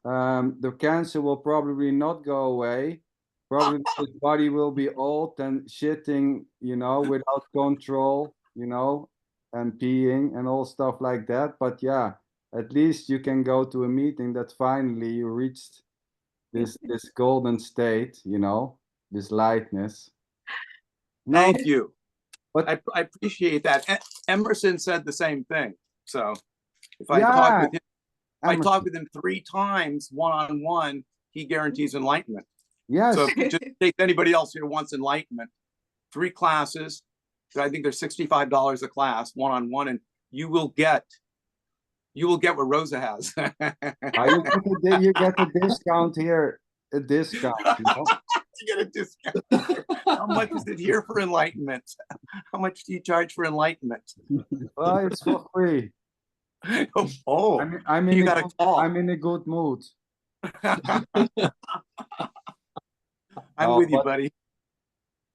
The cancer will probably not go away. Probably his body will be old and shitting, without control, and peeing and all stuff like that. But yeah, at least you can go to a meeting that finally you reached this golden state, this lightness. Thank you. But I appreciate that. Emerson said the same thing. So if I talk with him, I talk with him 3 times one-on-one, he guarantees enlightenment. Yes. So just in case anybody else here wants enlightenment, 3 classes, I think they're $65 a class, one-on-one, and you will get what Rosa has. You get a discount here. A discount. You get a discount. How much is it here for enlightenment? How much do you charge for enlightenment? Well, it's for free. Oh, I'm in a good mood. I'm with you, buddy.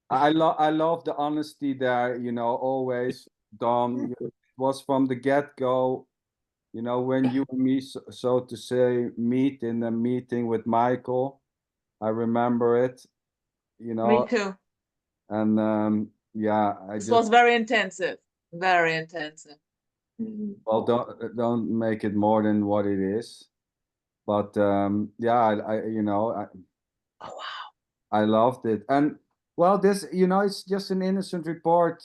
I love the honesty there, always, Don. It was from the get-go, when you and me, so to say, meet in a meeting with Michael. I remember it, Me too. And yeah, This was very intensive. Very intensive. Well, don't make it more than what it is. But yeah, oh wow, I loved it. And well, this, it's just an innocent report,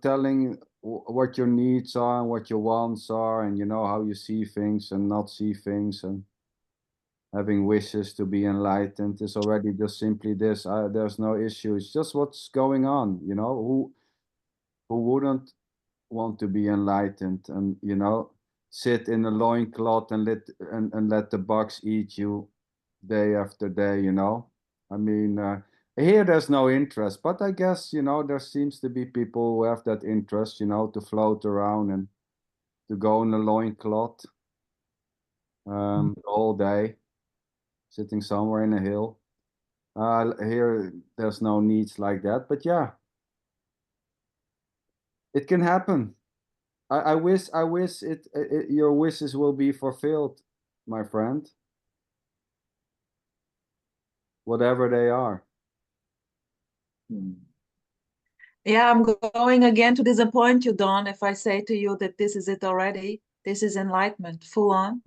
telling what your needs are and what your wants are, and how you see things and not see things, and having wishes to be enlightened is already just simply this. There's no issue. It's just what's going on. Who wouldn't want to be enlightened and sit in a loincloth and let the bugs eat you day after day. I mean, here there's no interest, but I guess there seems to be people who have that interest, to float around and to go in a loincloth all day, sitting somewhere in a hill. Here, there's no needs like that, but yeah, it can happen. I wish your wishes will be fulfilled, my friend, whatever they are. Yeah, I'm going again to disappoint you, Don, if I say to you that this is it already. This is enlightenment, full on.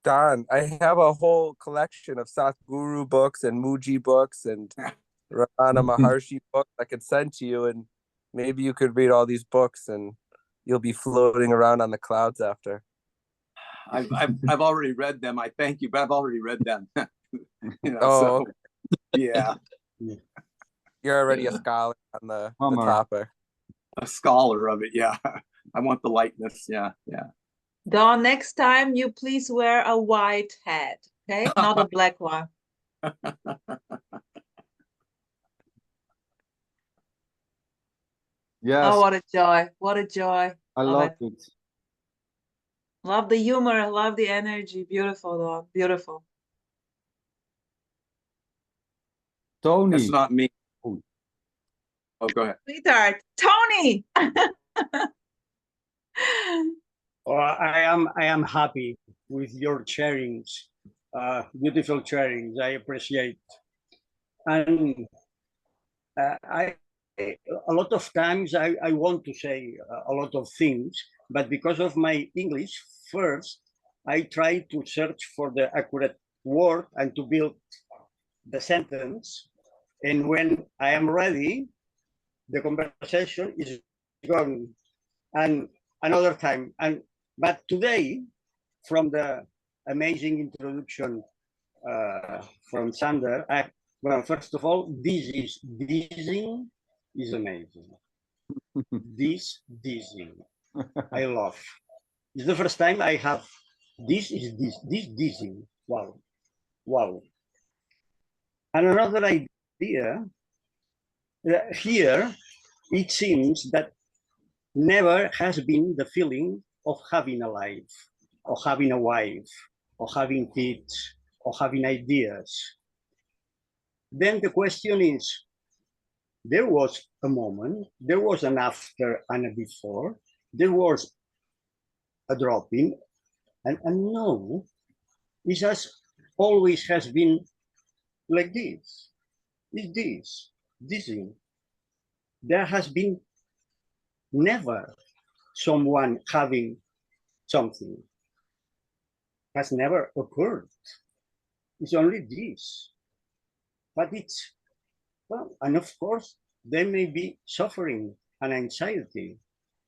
Don, I have a whole collection of Satguru books and Muji books and Ramana Maharshi books I could send to you, and maybe you could read all these books and you'll be floating around on the clouds after. I've already read them. I thank you, but I've already read them. Oh, so, okay. yeah. You're already a scholar on the Bummer. topic. A scholar of it, yeah. I want the lightness, yeah. Don, next time you please wear a white hat, okay? Not a black one. Yes, Oh, what a joy. What a joy. I Love love it. it. Love the humor. Love the energy. Beautiful, Don. Beautiful. Tony. That's not me. Oh, go ahead. Sweetheart. Tony! Well, I am happy with your sharings, beautiful sharings. I appreciate, and I a lot of times I want to say a lot of things, but because of my English, first I try to search for the accurate word and to build the sentence, and when I am ready, the conversation is gone, and another time. But today, from the amazing introduction from Sander, well, first of all, dizzying is amazing. Dizzying, I love. It's the first time I have this dizzying. Wow, wow. And another idea here, it seems that never has been the feeling of having a life, or having a wife, or having kids, or having ideas. Then the question is, there was a moment, there was an after and a before, there was a drop-in, and no, it has always has been like this. It's this thing. There has been never someone having something. Has never occurred. It's only this. But it's, well, and of course, there may be suffering and anxiety.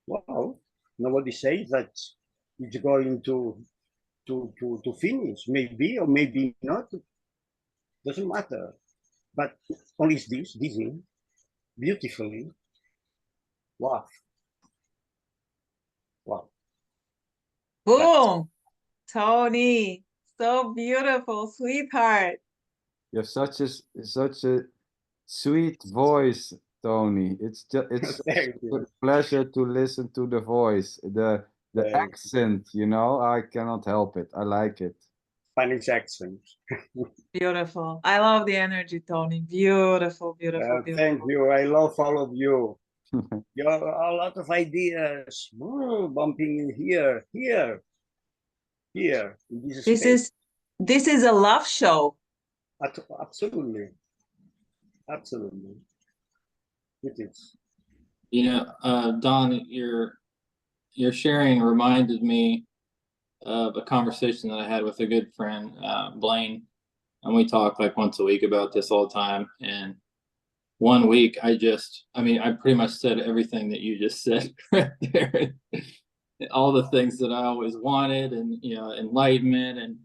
Well, nobody says that it's going to finish. Maybe or maybe not. Doesn't matter. But only this thing, beautifully. Wow. Wow. Boom! Tony. So beautiful, sweetheart. You have such a sweet voice, Tony. It's Thank a you. pleasure to listen to the voice, the Thank you. accent. You know, I cannot help it. I like it. Spanish accent. Beautiful. I love the energy, Tony. Beautiful, beautiful, beautiful. Thank you. I love all of you. You have a lot of ideas bumping in here. In this space. This is a love show. Absolutely. It is. Don, your sharing reminded me of a conversation that I had with a good friend, Blaine, and we talk like once a week about this all the time. And one week, I pretty much said everything that you just said right there. All the things that I always wanted, and enlightenment,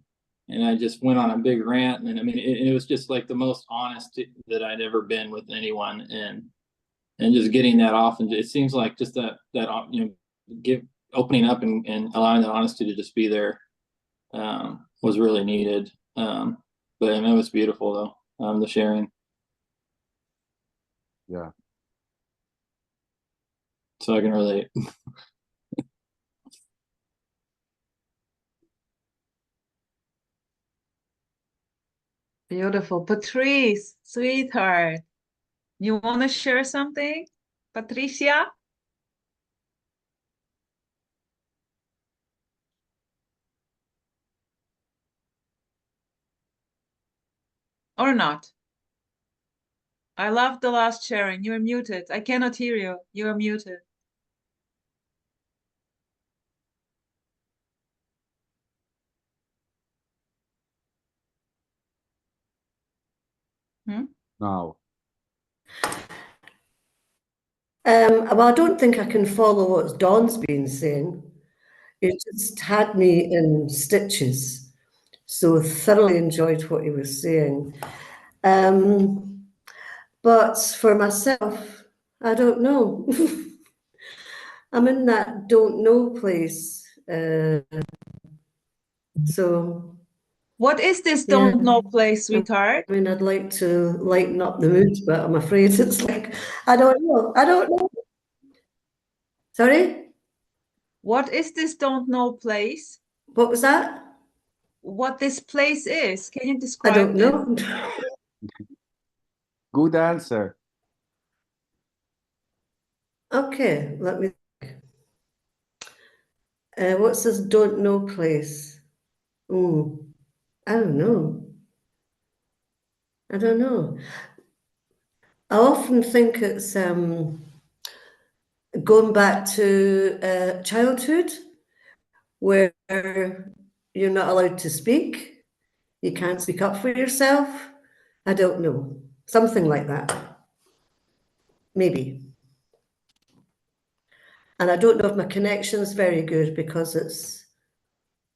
and I just went on a big rant. And it was just like the most honest that I'd ever been with anyone, and just getting that off. And it seems like just that opening up and allowing that honesty to just be there was really needed. But it was beautiful though, the sharing. Yeah. So I can relate. Beautiful. Patrice, sweetheart. You want to share something? Patricia? Or not? I love the last sharing. You're muted. I cannot hear you. You're muted. No. Well, I don't think I can follow what Dawn's been saying. It just had me in stitches. So thoroughly enjoyed what he was saying. But for myself, I don't know. I'm in that don't know place. So What is this Yeah. don't know place, sweetheart? I mean, I'd like to lighten up the mood, but I'm afraid it's like, I don't know. I don't know. Sorry? What is this don't know place? What was that? What this place is? Can you I describe don't this? know. Good answer. Okay, let me. What's this don't know place? I don't know. I don't know. I often think it's going back to childhood, where you're not allowed to speak. You can't speak up for yourself. I don't know. Something like that. Maybe. And I don't know if my connection's very good because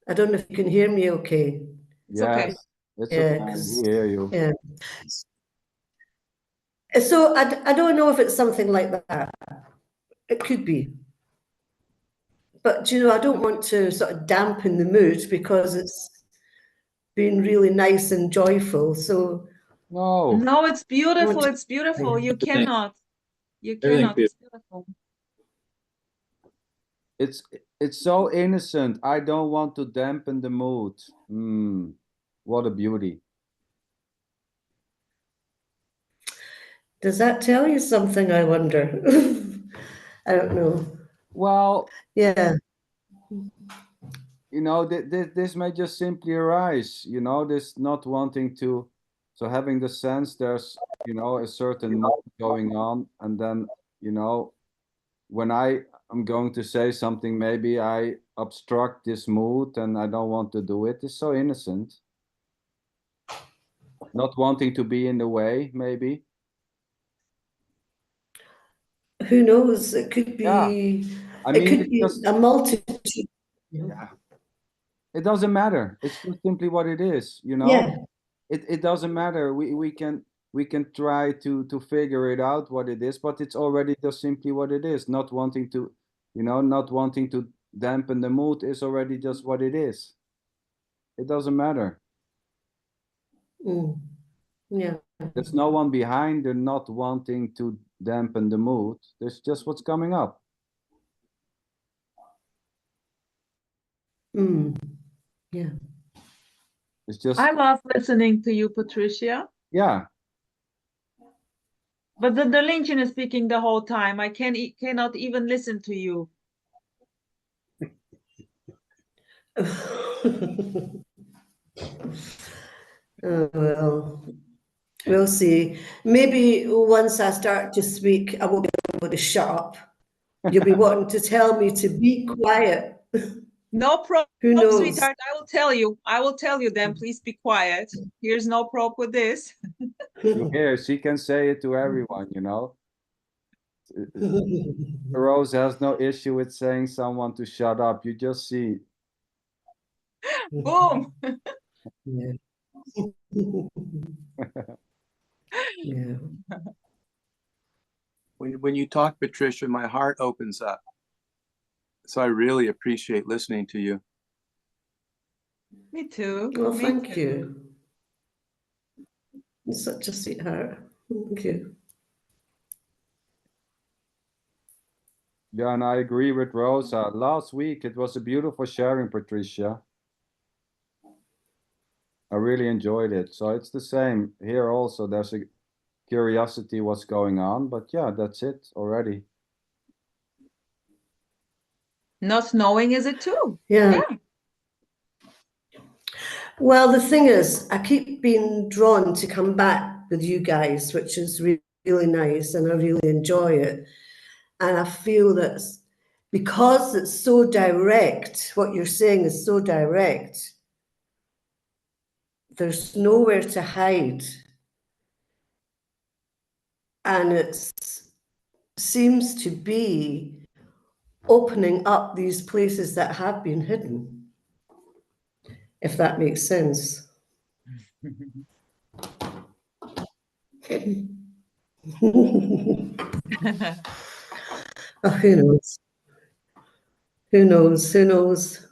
I don't know if you can hear me okay. It's okay. Yes, it's Yeah, okay. 'cause- We hear you. Yeah. So I don't know if it's something like that. It could be. But, you know, I don't want to sort of dampen the mood because it's been really nice and joyful. So, No, No, it's beautiful. to- It's beautiful. You Everything- cannot. You everything's cannot. It's beautiful. it's so innocent. I don't want to dampen the mood. What a beauty. does that tell you something, I wonder? I don't know. Well, Yeah. you know, this may just simply arise, you know, this not wanting to, so having the sense there's, you know, a certain mood going on, and then, you know, when I am going to say something, maybe I obstruct this mood and I don't want to do it. It's so innocent. Not wanting to be in the way, maybe. Who knows? It could be. Yeah. I It mean, could it's be just, a multitude. yeah. It doesn't matter. It's just simply what it is, you know. Yeah. It doesn't matter. We can try to figure it out what it is, but it's already just simply what it is. Not wanting to, you know, not wanting to dampen the mood is already just what it is. It doesn't matter. Yeah. There's no one behind the not wanting to dampen the mood. There's just what's coming up. Yeah. It's just, I love listening to you, Patricia. yeah. But the Darlington is speaking the whole time. I cannot even listen to you. Well, we'll see. Maybe once I start to speak, I won't be able to shut up. You'll be wanting to tell me to be quiet. No problem, Who knows? sweetheart. I will tell you. I will tell you then. Please be quiet. Here's no problem with this. You hear, she can say it to everyone, you know. Rose has no issue with saying someone to shut up. You just see. Boom. Yeah. Yeah. When you talk, Patricia, my heart opens up. So I really appreciate listening to you. Me too. Well, Me thank too. you. You're such a sweetheart. Thank you. Yeah, and I agree with Rosa. Last week it was a beautiful sharing, Patricia. I really enjoyed it. So it's the same here also. There's a curiosity what's going on, but yeah, that's it already. Not knowing is it too. Yeah. Well, the thing is, I keep being drawn to come back with you guys, which is really nice, and I really enjoy it. And I feel that because it's so direct, what you're saying is so direct, there's nowhere to hide. And it seems to be opening up these places that have been hidden, if that makes sense. Oh, who knows? Who knows? Who knows?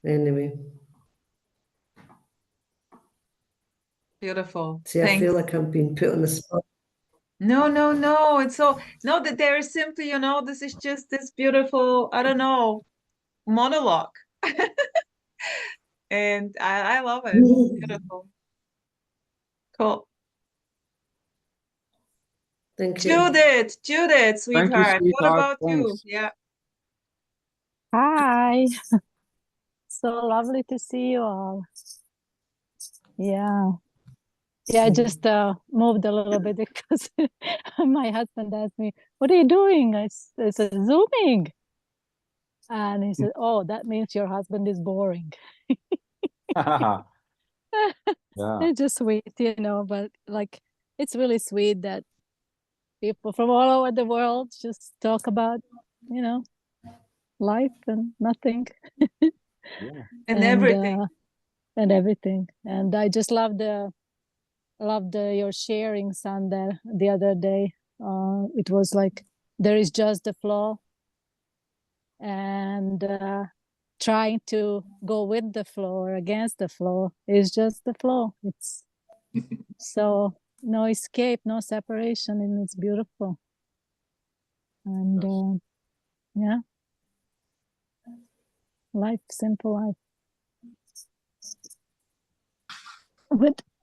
Anyway. Beautiful. See, I feel like I'm being put on the spot. No, no, no. It's so, no, that there is simply, this is just this beautiful, I don't know, monologue. And I love it. Beautiful. Cool. Thank you. Judith, sweetheart. What sweetheart. about you? Thanks. Yeah. Hi. So lovely to see you all. Yeah. Yeah, I just moved a little bit because my husband asked me, "What are you doing?" I said, "Zooming." And he said, "Oh, that means your husband is boring." Yeah. It's just sweet, but like it's really sweet that people from all over the world just talk about, life and nothing. Yeah. And everything. And everything. And I just loved your sharing, Sander, the other day. It was like there is just the flow, and trying to go with the flow or against the flow is just the flow. It's so no escape, no separation, and it's beautiful. And yeah, life, simple life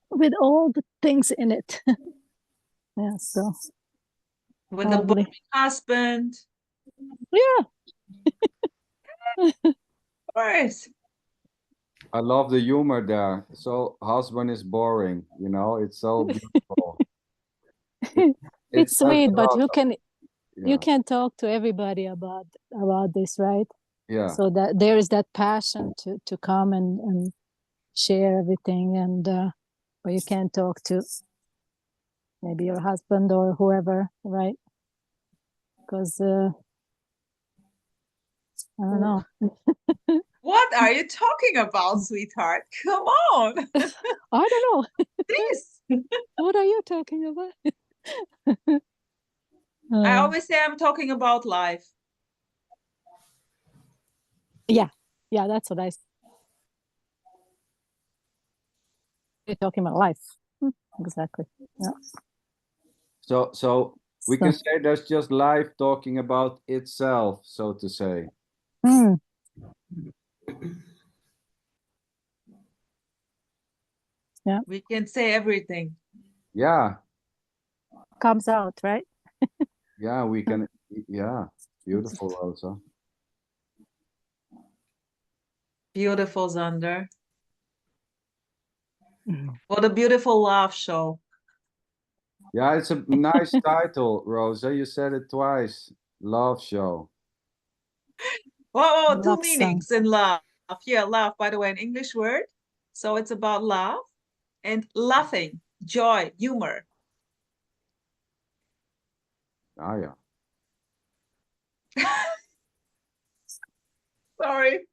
with all the things in it. Yeah, so With the boring husband. Yeah. Of course. I love the humor there. So husband is boring, it's so beautiful. It's sweet, but you Yeah. can talk to everybody about this, right? Yeah. So that there is that passion to come and share everything, and but you can't talk to maybe your husband or whoever, right? Because I don't know. What are you talking about, sweetheart? Come on. I don't know. Please. What are you talking about? I always say I'm talking about life. Yeah, that's what I say. You're talking about life. Exactly. Yeah. So we can say that's just life talking about itself, so to say. Yeah. We can say everything. Yeah. Comes out, right? Yeah, we can. Yeah. Beautiful, Rosa. Beautiful, Zander. What a beautiful love show. Yeah, it's a nice title, Rosa. You said it twice. Love show. Whoa, two meanings in love. Yeah, love, by the way, an English word. So it's about love and laughing, joy, humor. Ah, yeah. Sorry.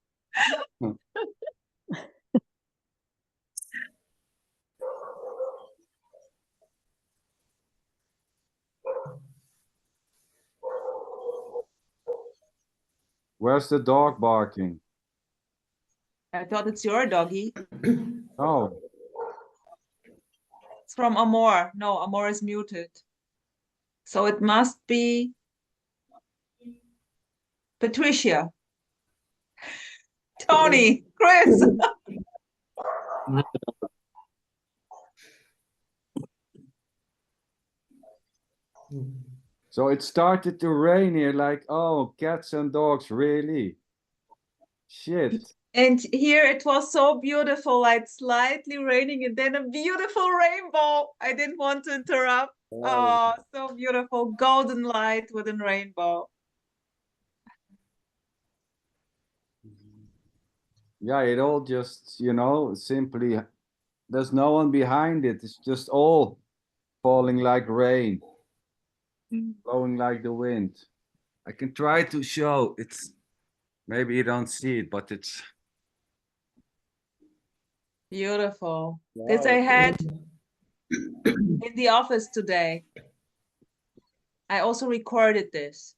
Where's the dog barking? I thought it's your doggy. Oh. It's from Amor. No, Amor is muted. So it must be Patricia. Tony, Chris. So it started to rain here, like, oh, cats and dogs, really? Shit. And here it was so beautiful, like slightly raining and then a beautiful rainbow. I didn't want to interrupt. Oh, so beautiful. Golden light with a rainbow. Yeah, it all just, you know, simply, there's no one behind it. It's just all falling like rain, blowing like the wind. I can try to show. It's, maybe you don't see it, but it's Beautiful. This I had in the office today. I also recorded this.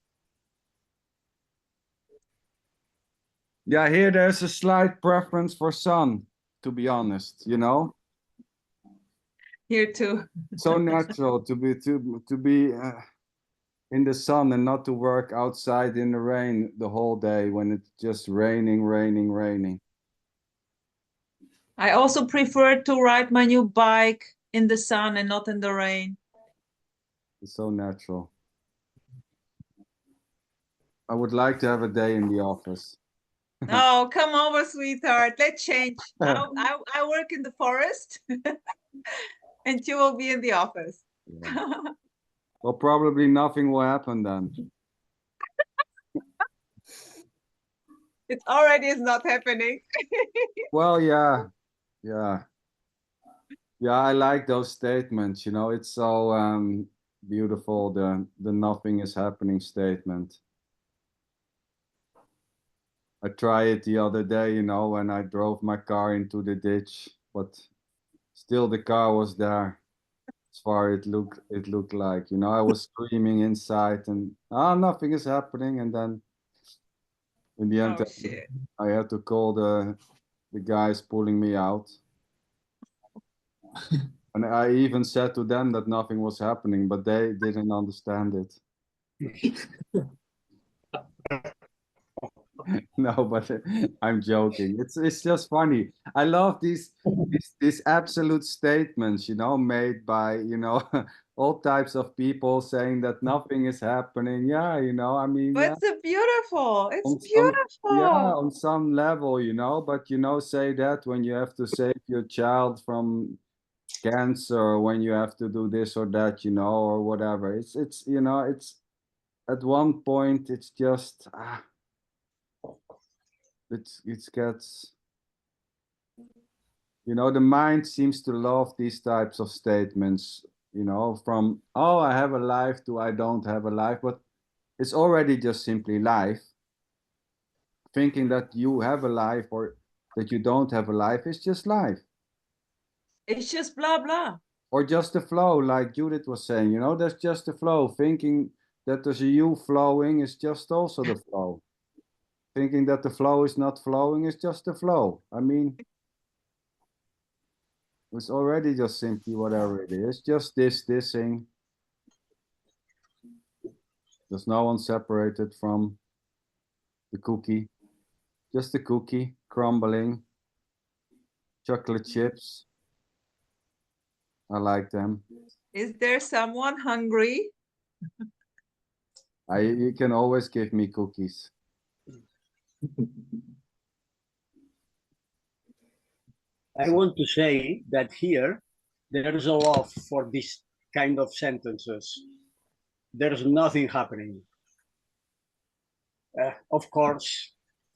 yeah, here there's a slight preference for sun, to be honest, you know. Here too. So natural to be in the sun and not to work outside in the rain the whole day when it's just raining, raining, raining. I also prefer to ride my new bike in the sun and not in the rain. It's so natural. I would like to have a day in the office. Oh, come over, sweetheart. Let's change. I work in the forest and you will be in the office. Yeah. Well, probably nothing will happen then. It already is not happening. Well, yeah. Yeah, I like those statements, you know. It's so beautiful, the nothing is happening statement. I tried it the other day, you know, when I drove my car into the ditch, but still the car was there. As far it looked like, you know, I was screaming inside and nothing is happening, and then in the end Oh, shit. I had to call the guys pulling me out. And I even said to them that nothing was happening, but they didn't understand it. No, but I'm joking. It's just funny. I love these absolute statements, you know, made by, you know, all types of people saying that nothing is happening. Yeah, you know, I mean, But it's beautiful. It's on beautiful. yeah, on some level, you know, but you know, say that when you have to save your child from cancer, or when you have to do this or that, you know, or whatever. It's you know, it's at one point it's just it gets, you know, the mind seems to love these types of statements, you know, from, oh, I have a life to I don't have a life, but it's already just simply life. Thinking that you have a life or that you don't have a life is just life. It's just blah, blah. Or just the flow, like Judith was saying, you know, there's just the flow. Thinking that there's a you flowing is just also the flow. Thinking that the flow is not flowing is just the flow. I mean, it's already just simply whatever it is. Just this thing. There's no one separated from the cookie. Just the cookie crumbling. Chocolate chips. I like them. Is there someone hungry? You can always give me cookies. I want to say that here there is a love for this kind of sentences. There's nothing happening. Of course,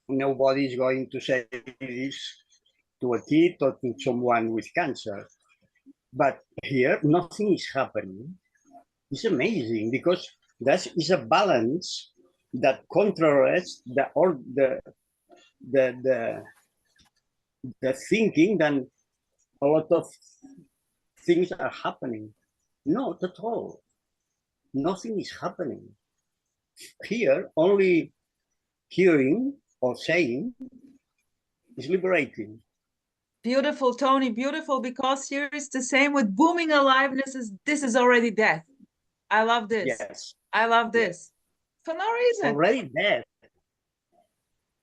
nobody is going to say this to a kid or to someone with cancer. But here, nothing is happening. It's amazing because that is a balance that contrasts the thinking that a lot of things are happening. Not at all. Nothing is happening. Here, only hearing or saying is liberating. Beautiful, Tony, beautiful, because here is the same with booming aliveness. This is already death. I love this. Yes. I love this. For no reason. Already death.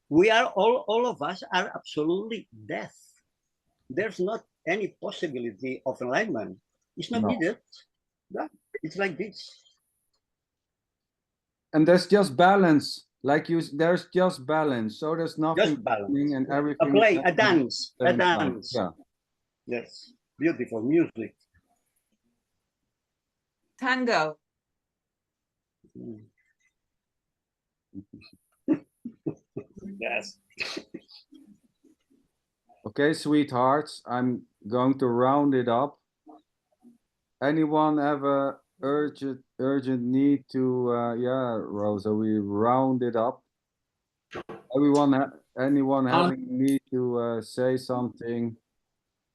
We are all of us are absolutely death. there's not any possibility of enlightenment. It's not No. needed. Yeah, it's like this. And there's just balance. Like there's just balance. So there's nothing Just balance. happening and A everything. play, a dance, a dance. Yeah. Yes, beautiful music. Tango. Yes. Okay, sweethearts, I'm going to round it up. Anyone have a urgent need to, yeah, Rosa, we round it up. Anyone having need to say something?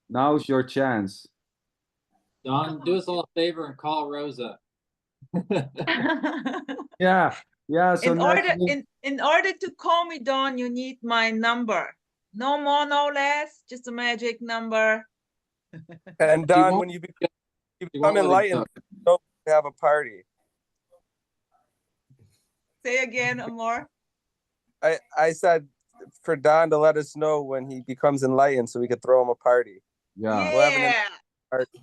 Now's your chance. Don, do us all a favor and call Rosa. Yeah, yeah. So in order to call me, Don, you need my number. No more, no less. Just a magic number. And Don, when you become enlightened, don't have a party. Say again, Amor. I said for Don to let us know when he becomes enlightened so we could throw him a party. Yeah. We'll have an party.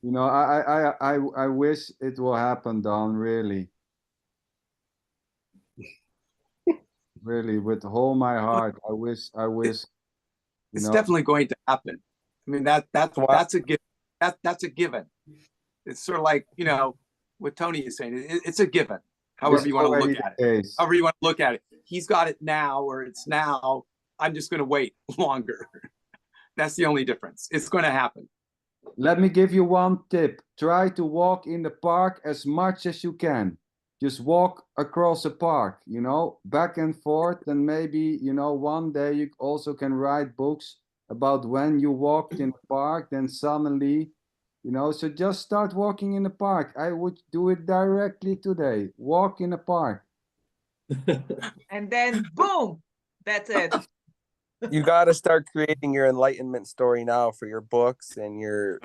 You know, I wish it will happen, Don, really. Really, with all my heart. I wish it's definitely going to happen. I mean, that's a given. That's a given. It's sort of like, you know, what Tony is saying. It's a given. However you want to look at it. However you want to look at it. He's got it now, or it's now. I'm just going to wait longer. That's the only difference. It's going to happen. Let me give you one tip. Try to walk in the park as much as you can. Just walk across the park, you know, back and forth. And maybe, you know, one day you also can write books about when you walked in the park, then suddenly, you know, so just start walking in the park. I would do it directly today. Walk in the park. And then boom, that's it. You got to start creating your enlightenment story now for your books and your.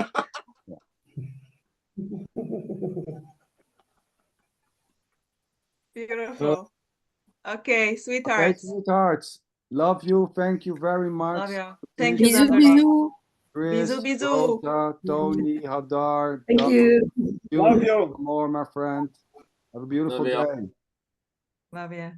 Beautiful. Okay, sweethearts. Okay, sweethearts. Love you. Thank you very much. Love you. Thank you, Bisous, Sander. bisous. Chris, Bisous, bisous. Rosa, Tony, Hadar. Thank you. Love you. More, my friend. Have a beautiful Love you. day. Love you.